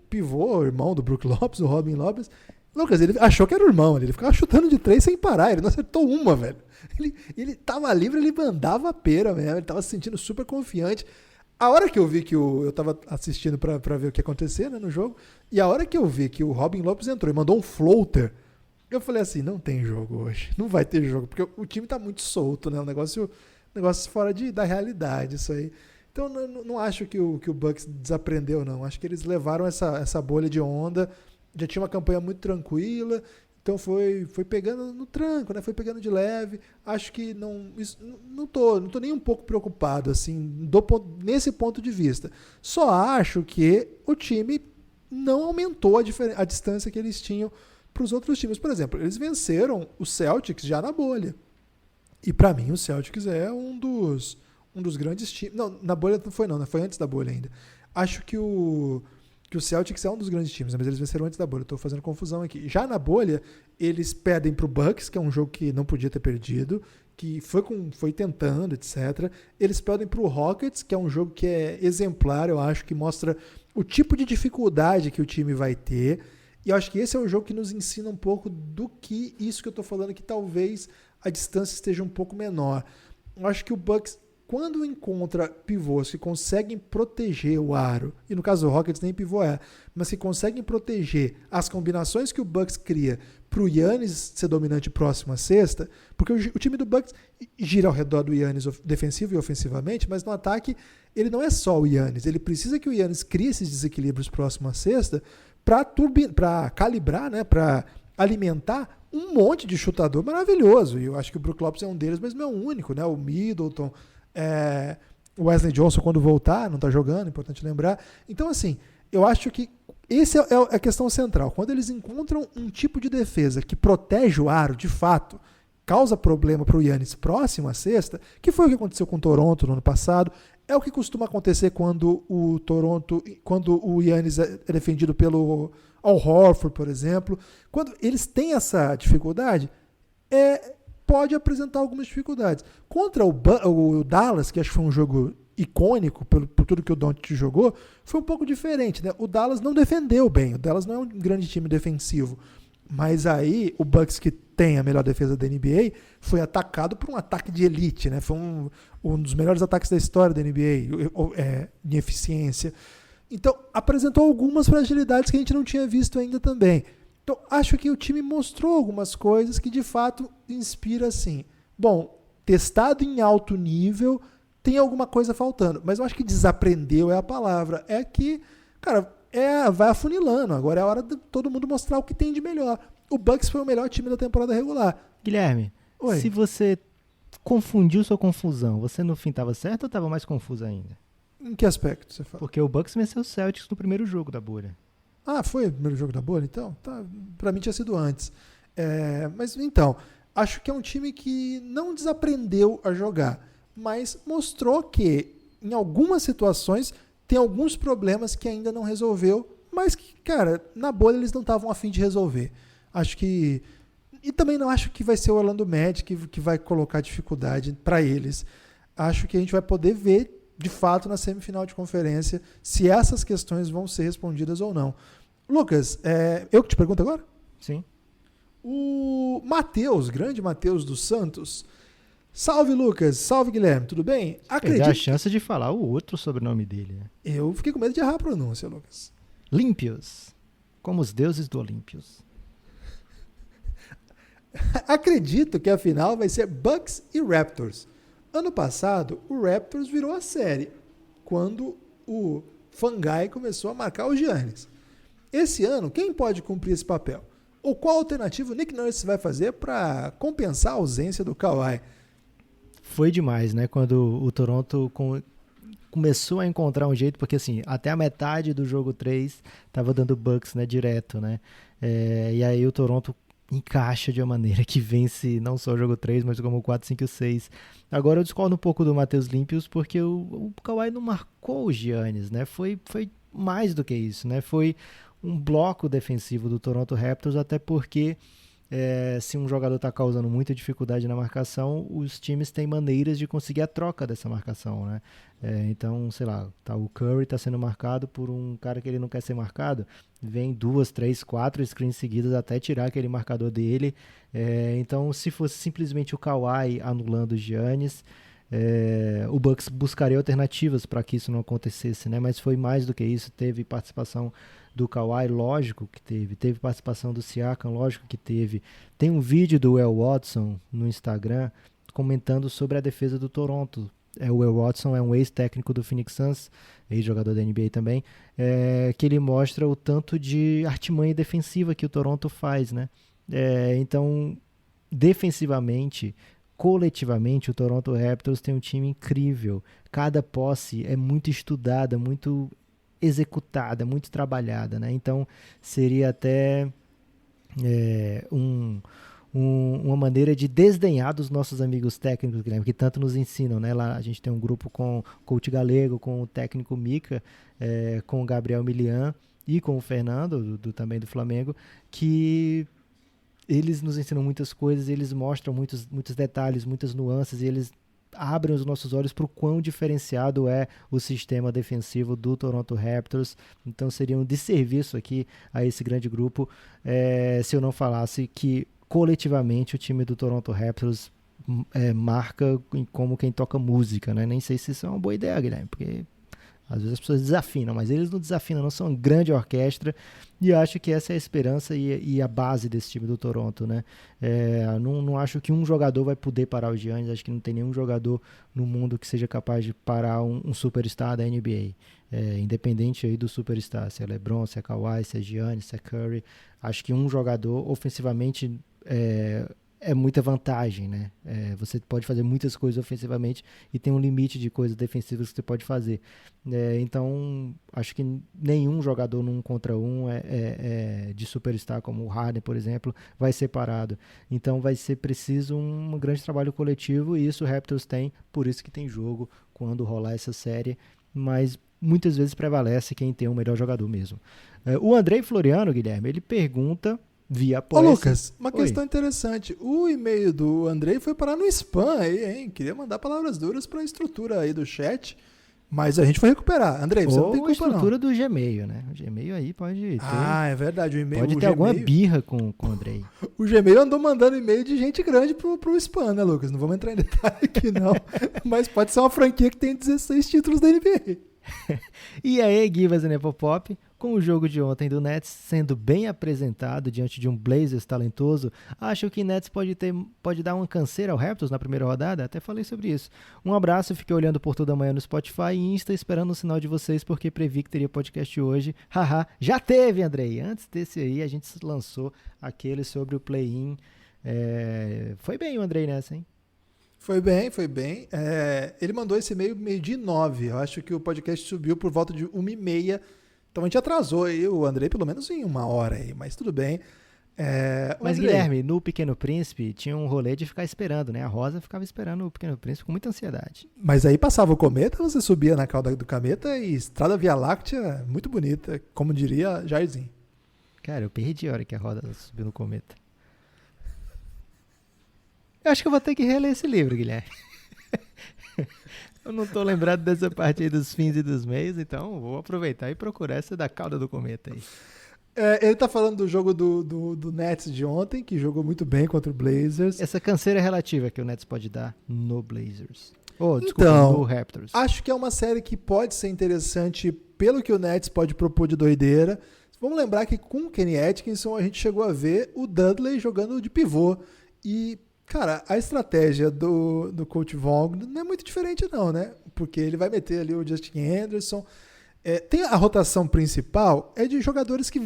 pivô, o irmão do Brook Lopes, o Robin Lopes, Lucas, ele achou que era o irmão, ele ficava chutando de 3 sem parar, ele não acertou uma, velho. Ele tava livre, ele mandava a pera mesmo, ele tava se sentindo super confiante. A hora que eu vi que eu tava assistindo pra ver o que ia acontecer, né, no jogo, e a hora que eu vi que o Robin Lopes entrou e mandou um floater, eu falei assim, não tem jogo hoje, não vai ter jogo, porque o time tá muito solto, né, um negócio fora da realidade, isso aí. Então não acho que o Bucks desaprendeu, não. Acho que eles levaram essa bolha de onda, já tinha uma campanha muito tranquila, então foi pegando no tranco, né? Foi pegando de leve. Acho que não tô nem um pouco preocupado assim, nesse ponto de vista. Só acho que o time não aumentou a distância que eles tinham para os outros times. Por exemplo, eles venceram o Celtics já na bolha. E para mim o Celtics é um dos grandes times. Não, na bolha não foi não, né? Foi antes da bolha ainda. Acho que o Celtics é um dos grandes times, né? Mas eles venceram antes da bolha. Estou fazendo confusão aqui. Já na bolha, eles perdem para o Bucks, que é um jogo que não podia ter perdido, que foi tentando, etc. Eles perdem para o Rockets, que é um jogo que é exemplar, eu acho, que mostra o tipo de dificuldade que o time vai ter. E eu acho que esse é o jogo que nos ensina um pouco do que isso que eu estou falando, que talvez a distância esteja um pouco menor. Eu acho que o Bucks, quando encontra pivôs que conseguem proteger o aro, e no caso do Rockets nem pivô mas que conseguem proteger as combinações que o Bucks cria para o Giannis ser dominante próximo à cesta, porque o time do Bucks gira ao redor do Giannis defensivo e ofensivamente, mas no ataque ele não é só o Giannis, ele precisa que o Giannis crie esses desequilíbrios próximo à cesta para calibrar, né, para alimentar um monte de chutador maravilhoso. E eu acho que o Brook Lopes é um deles, mas não é o único, né? O Middleton, o Wesley Johnson quando voltar, não está jogando, importante lembrar. Então, assim, eu acho que essa é a questão central. Quando eles encontram um tipo de defesa que protege o aro, de fato, causa problema para o Giannis próximo à cesta, que foi o que aconteceu com o Toronto no ano passado, é o que costuma acontecer quando o Giannis é defendido pelo Al Horford, por exemplo. Quando eles têm essa dificuldade, pode apresentar algumas dificuldades. Contra o Dallas, que acho que foi um jogo icônico por tudo que o Doncic jogou, foi um pouco diferente, né? O Dallas não defendeu bem, o Dallas não é um grande time defensivo, mas aí o Bucks, que tem a melhor defesa da NBA, foi atacado por um ataque de elite, né? Foi um dos melhores ataques da história da NBA, em eficiência. Então, apresentou algumas fragilidades que a gente não tinha visto ainda também. Então, acho que o time mostrou algumas coisas que, de fato, inspira assim. Bom, testado em alto nível, tem alguma coisa faltando. Mas eu acho que desaprendeu é a palavra. É que, cara, vai afunilando. Agora é a hora de todo mundo mostrar o que tem de melhor. O Bucks foi o melhor time da temporada regular. Guilherme, Oi. Se você confundiu sua confusão, você no fim estava certo ou estava mais confuso ainda? Em que aspecto você fala? Porque o Bucks venceu o Celtics no primeiro jogo da bolha. Ah, foi o primeiro jogo da bolha, então? Tá, pra mim tinha sido antes. Mas então, acho que é um time que não desaprendeu a jogar, mas mostrou que em algumas situações tem alguns problemas que ainda não resolveu, mas que, cara, na bolha eles não estavam a fim de resolver. Acho que... E também não acho que vai ser o Orlando Magic que vai colocar dificuldade para eles. Acho que a gente vai poder ver de fato na semifinal de conferência se essas questões vão ser respondidas ou não. Lucas, eu que te pergunto agora? Sim. O Matheus, grande Matheus dos Santos. Salve, Lucas. Salve, Guilherme. Tudo bem? Acredito. Dá a chance de falar o outro sobrenome dele, né? Eu fiquei com medo de errar a pronúncia, Lucas. Límpios. Como os deuses do Olímpios. Acredito que a final vai ser Bucks e Raptors. Ano passado, o Raptors virou a série, quando o Fangai começou a marcar o Giannis. Esse ano, quem pode cumprir esse papel? Ou qual alternativa o Nick Nurse vai fazer para compensar a ausência do Kawhi? Foi demais, né? Quando o Toronto começou a encontrar um jeito, porque assim, até a metade do jogo 3 estava dando Bucks, né, direto, né? E aí o Toronto encaixa de uma maneira que vence não só o jogo 3, mas como o 4, 5 e o 6. Agora eu discordo um pouco do Matheus Límpios, porque o Kawhi não marcou o Giannis, né? Foi mais do que isso, né? Foi um bloco defensivo do Toronto Raptors, até porque se um jogador está causando muita dificuldade na marcação, os times têm maneiras de conseguir a troca dessa marcação, né? Então, sei lá, o Curry está sendo marcado por um cara que ele não quer ser marcado, vem 2, 3, 4 screens seguidas até tirar aquele marcador dele. Então, se fosse simplesmente o Kawhi anulando o Giannis, o Bucks buscaria alternativas para que isso não acontecesse, né? Mas foi mais do que isso. Teve participação do Kawhi, lógico que teve participação do Siakam, lógico que teve. Tem um vídeo do Will Watson no Instagram comentando sobre a defesa do Toronto. O Will Watson é um ex-técnico do Phoenix Suns, ex-jogador da NBA também, que ele mostra o tanto de artimanha defensiva que o Toronto faz, né? Então, defensivamente, coletivamente, o Toronto Raptors tem um time incrível. Cada posse é muito estudada, muito executada, muito trabalhada, né? Então, seria até uma maneira de desdenhar dos nossos amigos técnicos, Guilherme, que tanto nos ensinam, né? Lá a gente tem um grupo com o coach Galego, com o técnico Mika, com o Gabriel Milian e com o Fernando, também do Flamengo, que eles nos ensinam muitas coisas, eles mostram muitos detalhes, muitas nuances, e eles abrem os nossos olhos para o quão diferenciado é o sistema defensivo do Toronto Raptors. Então seria um desserviço aqui a esse grande grupo se eu não falasse que coletivamente o time do Toronto Raptors marca como quem toca música, né? Nem sei se isso é uma boa ideia, Guilherme, porque às vezes as pessoas desafinam, mas eles não desafinam, não, são uma grande orquestra, e acho que essa é a esperança e a base desse time do Toronto, né? Não acho que um jogador vai poder parar o Giannis, acho que não tem nenhum jogador no mundo que seja capaz de parar um superstar da NBA, independente aí do superstar, se é LeBron, se é Kawhi, se é Giannis, se é Curry, acho que um jogador ofensivamente é muita vantagem, né? Você pode fazer muitas coisas ofensivamente e tem um limite de coisas defensivas que você pode fazer. Então, acho que nenhum jogador num contra um de superstar, como o Harden, por exemplo, vai ser parado. Então, vai ser preciso um grande trabalho coletivo, e isso o Raptors tem, por isso que tem jogo quando rolar essa série, mas muitas vezes prevalece quem tem o melhor jogador mesmo. O Andrei Floriano, Guilherme, ele pergunta via Apoia-se. Ô Lucas, uma questão interessante. O e-mail do Andrei foi parar no spam aí, hein? Queria mandar palavras duras para a estrutura aí do chat, mas a gente foi recuperar. Andrei, você não tem culpa, a estrutura do Gmail, né? O Gmail aí pode ter... Ah, é verdade. O e-mail, pode ter alguma birra com o Andrei. O Gmail andou mandando e-mail de gente grande pro spam, né, Lucas? Não vamos entrar em detalhe aqui, não. Mas pode ser uma franquia que tem 16 títulos da NBA. E aí, Givas e Nepopop, com o jogo de ontem do Nets sendo bem apresentado diante de um Blazers talentoso, acho que Nets pode dar uma canseira ao Raptors na primeira rodada? Até falei sobre isso. Um abraço, fiquei olhando por toda a manhã no Spotify e Insta esperando o sinal de vocês porque previ que teria podcast hoje. Haha, já teve, Andrei. Antes desse aí, a gente lançou aquele sobre o play-in. Foi bem o Andrei nessa, hein? Foi bem. Ele mandou esse e-mail meio de 9. Eu acho que o podcast subiu por volta de 1h30. Então a gente atrasou aí o Andrei pelo menos em 1 hora aí, mas tudo bem. Mas Andrei, Guilherme, no Pequeno Príncipe tinha um rolê de ficar esperando, né? A Rosa ficava esperando o Pequeno Príncipe com muita ansiedade. Mas aí passava o cometa, você subia na cauda do cometa e estrada Via Láctea, muito bonita, como diria Jairzinho. Cara, eu perdi a hora que a Rosa subiu no cometa. Eu acho que eu vou ter que reler esse livro, Guilherme. Eu não tô lembrado dessa parte aí dos fins e dos meios, então vou aproveitar e procurar essa da cauda do cometa aí. Ele tá falando do jogo do Nets de ontem, que jogou muito bem contra o Blazers. Essa canseira relativa que o Nets pode dar no Blazers. Desculpa, então, no Raptors. Acho que é uma série que pode ser interessante pelo que o Nets pode propor de doideira. Vamos lembrar que com o Kenny Atkinson a gente chegou a ver o Dudley jogando de pivô. E, cara, a estratégia do Coach Vaughn não é muito diferente não, né? Porque ele vai meter ali o Justin Anderson. Tem a rotação principal é de jogadores que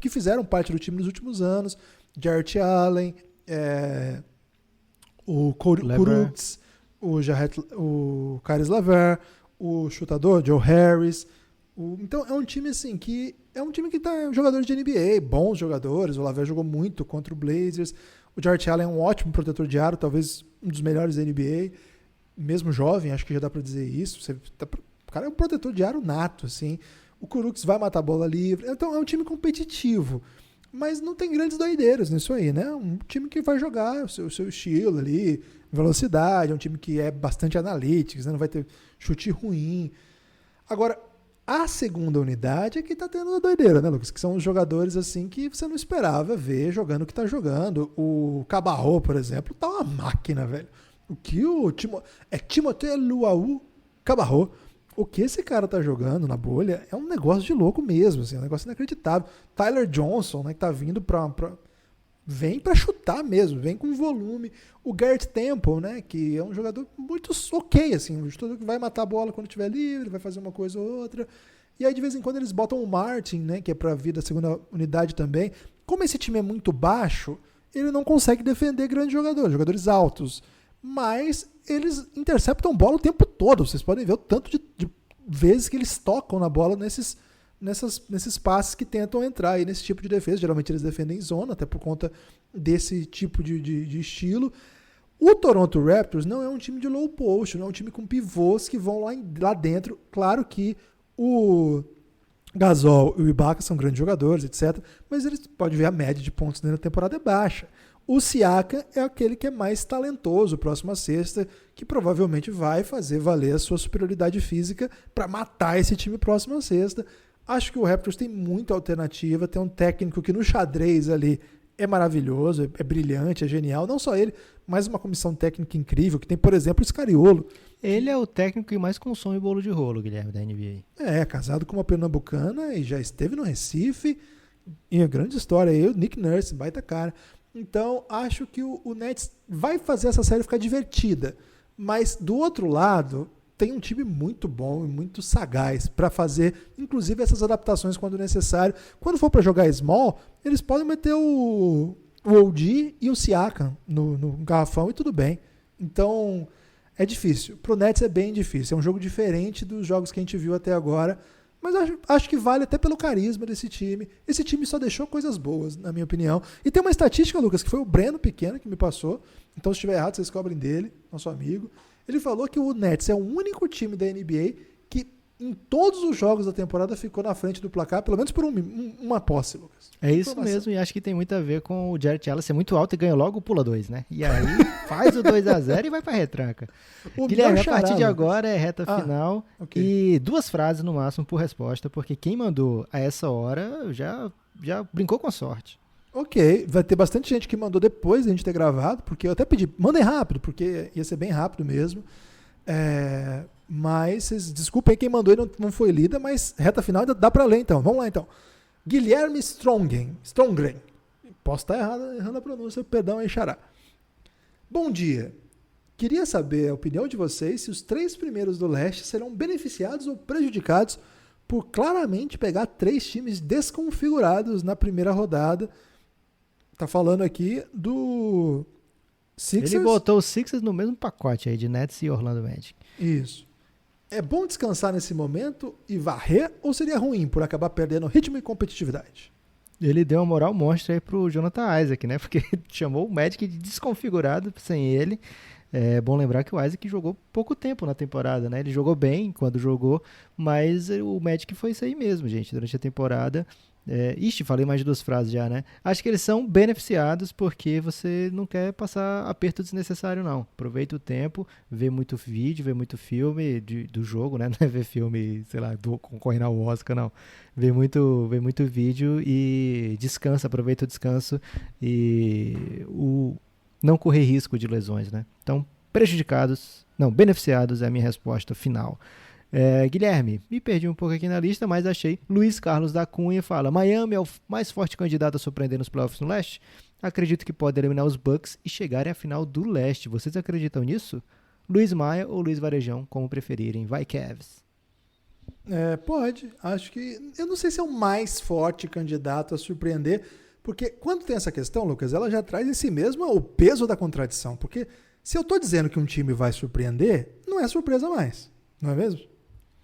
que fizeram parte do time nos últimos anos. Jarrett Allen, o Kurucs, o Caris LeVert, o chutador Joe Harris. Então é um time assim que tá jogadores de NBA, bons jogadores. O LeVert jogou muito contra o Blazers. O Jarrett Allen é um ótimo protetor de aro, talvez um dos melhores da NBA, mesmo jovem, acho que já dá para dizer isso. O cara é um protetor de aro nato, assim. O Kurucs vai matar a bola livre. Então é um time competitivo, mas não tem grandes doideiras nisso aí, né? Um time que vai jogar o seu estilo ali, velocidade, é um time que é bastante analytics, né? Não vai ter chute ruim. Agora, a segunda unidade é que tá tendo a doideira, né, Lucas? Que são os jogadores assim que você não esperava ver jogando o que tá jogando. O Cabarro, por exemplo, tá uma máquina, velho. O que o Timothée Luau Cabarro, o que esse cara tá jogando na bolha é um negócio de louco mesmo, assim, um negócio inacreditável. Tyler Johnson, né, que tá vindo vem pra chutar mesmo, vem com volume. O Garrett Temple, né, que é um jogador muito ok, assim, um jogador que vai matar a bola quando estiver livre, vai fazer uma coisa ou outra. E aí de vez em quando eles botam o Martin, né, que é pra vir da segunda unidade também. Como esse time é muito baixo, ele não consegue defender grandes jogadores altos. Mas eles interceptam bola o tempo todo. Vocês podem ver o tanto de vezes que eles tocam na bola nesses passes que tentam entrar aí nesse tipo de defesa. Geralmente eles defendem em zona, até por conta desse tipo de estilo. O Toronto Raptors não é um time de low post, não é um time com pivôs que vão lá dentro. Claro que o Gasol e o Ibaka são grandes jogadores, etc. Mas eles podem ver a média de pontos na temporada é baixa. O Siakam é aquele que é mais talentoso, próximo à sexta, que provavelmente vai fazer valer a sua superioridade física para matar esse time próximo à sexta. Acho que o Raptors tem muita alternativa, tem um técnico que no xadrez ali é maravilhoso, é brilhante, é genial. Não só ele, mas uma comissão técnica incrível, que tem, por exemplo, o Scariolo. Ele é o técnico que mais consome bolo de rolo, Guilherme, da NBA. É, casado com uma pernambucana e já esteve no Recife. E a grande história aí, o Nick Nurse, baita cara. Então, acho que o Nets vai fazer essa série ficar divertida. Mas, do outro lado, tem um time muito bom e muito sagaz para fazer, inclusive, essas adaptações quando necessário. Quando for para jogar small, eles podem meter o OG e o Siakam no garrafão e tudo bem. Então, é difícil. Pro Nets é bem difícil. É um jogo diferente dos jogos que a gente viu até agora. Mas acho que vale até pelo carisma desse time. Esse time só deixou coisas boas, na minha opinião. E tem uma estatística, Lucas, que foi o Breno Pequeno que me passou. Então, se estiver errado, vocês cobrem dele, nosso amigo. Ele falou que o Nets é o único time da NBA que, em todos os jogos da temporada, ficou na frente do placar, pelo menos por uma posse, Lucas. É isso mesmo, e acho que tem muito a ver com o Jarrett Allen ser muito alto e ganha logo o pula 2, né? E aí faz o 2-0 e vai pra retranca. Guilherme, a partir de agora é reta final okay. E 2 frases no máximo por resposta, porque quem mandou a essa hora já brincou com a sorte. Ok, vai ter bastante gente que mandou depois da gente ter gravado, porque eu até pedi, mandem rápido, porque ia ser bem rápido mesmo. Mas vocês desculpem quem mandou e não foi lida, mas reta final ainda dá pra ler então. Vamos lá então. Guilherme Strongren. Posso estar errando a pronúncia, perdão aí, xará. Bom dia. Queria saber a opinião de vocês se os 3 primeiros do leste serão beneficiados ou prejudicados por claramente pegar 3 times desconfigurados na primeira rodada. Tá falando aqui do Sixers. Ele botou os Sixers no mesmo pacote aí de Nets e Orlando Magic. Isso. É bom descansar nesse momento e varrer ou seria ruim por acabar perdendo ritmo e competitividade? Ele deu uma moral monstra aí pro Jonathan Isaac, né? Porque chamou o Magic de desconfigurado sem ele. É bom lembrar que o Isaac jogou pouco tempo na temporada, né? Ele jogou bem quando jogou, mas o Magic foi isso aí mesmo, gente, durante a temporada. Falei mais de 2 frases já, né? Acho que eles são beneficiados porque você não quer passar aperto desnecessário, não. Aproveita o tempo, vê muito vídeo, vê muito filme do jogo, né? Não é ver filme, sei lá, concorrendo ao Oscar, não. Vê muito vídeo e descansa, aproveita o descanso e não correr risco de lesões, né? Então, beneficiados é a minha resposta final. Guilherme, me perdi um pouco aqui na lista, mas achei. Luiz Carlos da Cunha fala: Miami é o mais forte candidato a surpreender nos playoffs no leste? Acredito que pode eliminar os Bucks e chegarem à final do leste. Vocês acreditam nisso? Luiz Maia ou Luiz Varejão, como preferirem. Vai, Cavs. Pode. Acho que... Eu não sei se é o mais forte candidato a surpreender, porque quando tem essa questão, Lucas, ela já traz em si mesma o peso da contradição. Porque se eu estou dizendo que um time vai surpreender, não é surpresa mais. Não é mesmo?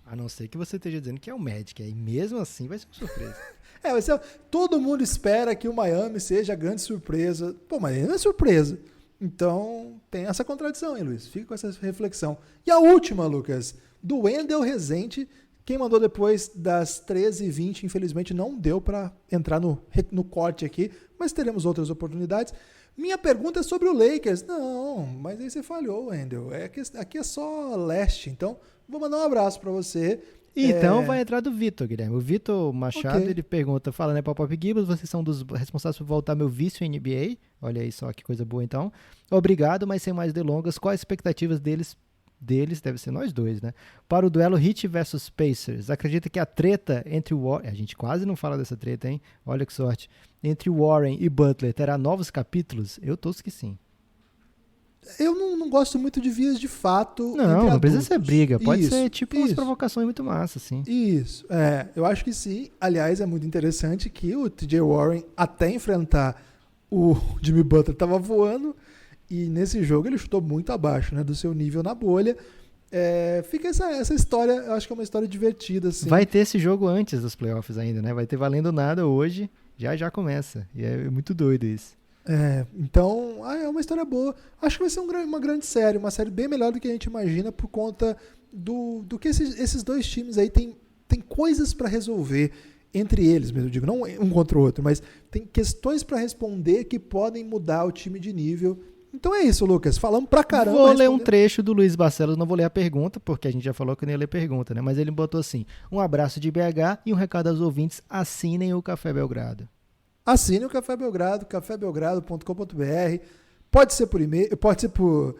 A não ser que você esteja dizendo que é o Magic, aí mesmo assim vai ser uma surpresa. Todo mundo espera que o Miami seja a grande surpresa. Pô, mas não é surpresa. Então, tem essa contradição, hein, Luiz? Fica com essa reflexão. E a última, Lucas, do Wendel Rezende. Quem mandou depois das 13h20, infelizmente não deu para entrar no corte aqui, mas teremos outras oportunidades. Minha pergunta é sobre o Lakers. Não, mas aí você falhou, Wendel. Aqui é só leste, então vou mandar um abraço para você Então vai entrar do Vitor, Guilherme. O Vitor Machado, Ok. ele pergunta, fala, né, Pop-Up Gibbons, vocês são dos responsáveis por voltar meu vício em NBA. Olha aí só que coisa boa, então. Obrigado, mas sem mais delongas, quais as expectativas deles, deve ser nós dois, né? Para o duelo Heat versus Pacers. Acredita que a treta entre o Warren... A gente quase não fala dessa treta, hein? Olha que sorte. Entre Warren e Butler terá novos capítulos? Eu torço que sim. Eu não gosto muito de vias de fato. Não precisa adultos. ser briga. Pode Isso, ser tipo umas isso. provocações muito massas, assim. Isso, eu acho que sim. Aliás, é muito interessante que o TJ Warren, até enfrentar o Jimmy Butler, estava voando e nesse jogo ele chutou muito abaixo, né, do seu nível na bolha. Fica essa história, eu acho que é uma história divertida. Assim. Vai ter esse jogo antes dos playoffs ainda, né? Vai ter valendo nada hoje, já começa. E é muito doido isso. Então, é uma história boa. Acho que vai ser uma grande série, uma série bem melhor do que a gente imagina por conta do que esses dois times aí tem coisas para resolver entre eles, mesmo digo, não um contra o outro, mas tem questões para responder que podem mudar o time de nível. Então é isso, Lucas. Falamos pra caramba. Vou ler um trecho do Luiz Barcelos, não vou ler a pergunta, porque a gente já falou que eu não ia ler pergunta, né? Mas ele botou assim: um abraço de BH e um recado aos ouvintes, assinem o Café Belgrado. Assine o Café Belgrado, cafébelgrado.com.br. Pode ser por e-mail, pode ser por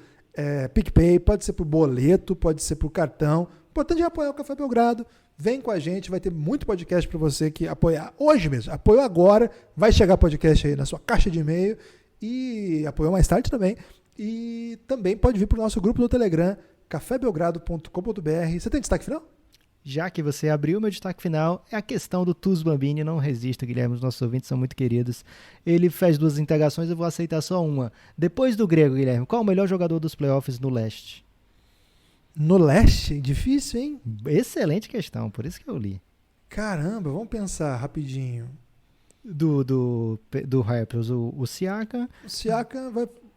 PicPay, pode ser por boleto, pode ser por cartão. O importante é apoiar o Café Belgrado. Vem com a gente, vai ter muito podcast para você que apoiar hoje mesmo. Apoiou agora, vai chegar podcast aí na sua caixa de e-mail e apoiou mais tarde também. E também pode vir para o nosso grupo no Telegram, cafébelgrado.com.br. Você tem destaque final? Já que você abriu, meu destaque final é a questão do Tuz Bambini. Não resista, Guilherme, os nossos ouvintes são muito queridos. Ele fez 2 integrações, eu vou aceitar só uma. Depois do grego, Guilherme, qual o melhor jogador dos playoffs no leste? No leste? Difícil, hein? Excelente questão, por isso que eu li. Caramba, vamos pensar rapidinho. Do Raptors, o Siakam. O Siakam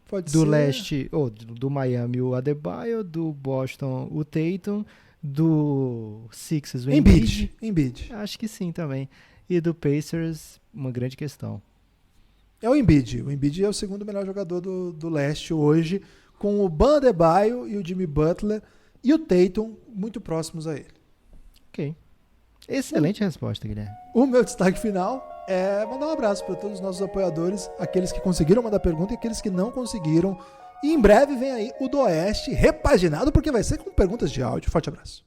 pode ser... Do leste, do Miami, o Adebayo. Do Boston, o Tatum. Do Sixers, o Embiid. Embiid. Acho que sim também. E do Pacers, uma grande questão. É o Embiid. O Embiid é o segundo melhor jogador do leste hoje, com o Bam Adebayo e o Jimmy Butler e o Tatum muito próximos a ele. Ok. Excelente resposta, Guilherme. O meu destaque final é mandar um abraço para todos os nossos apoiadores, aqueles que conseguiram mandar pergunta e aqueles que não conseguiram. E em breve vem aí o do Oeste repaginado, porque vai ser com perguntas de áudio. Forte abraço.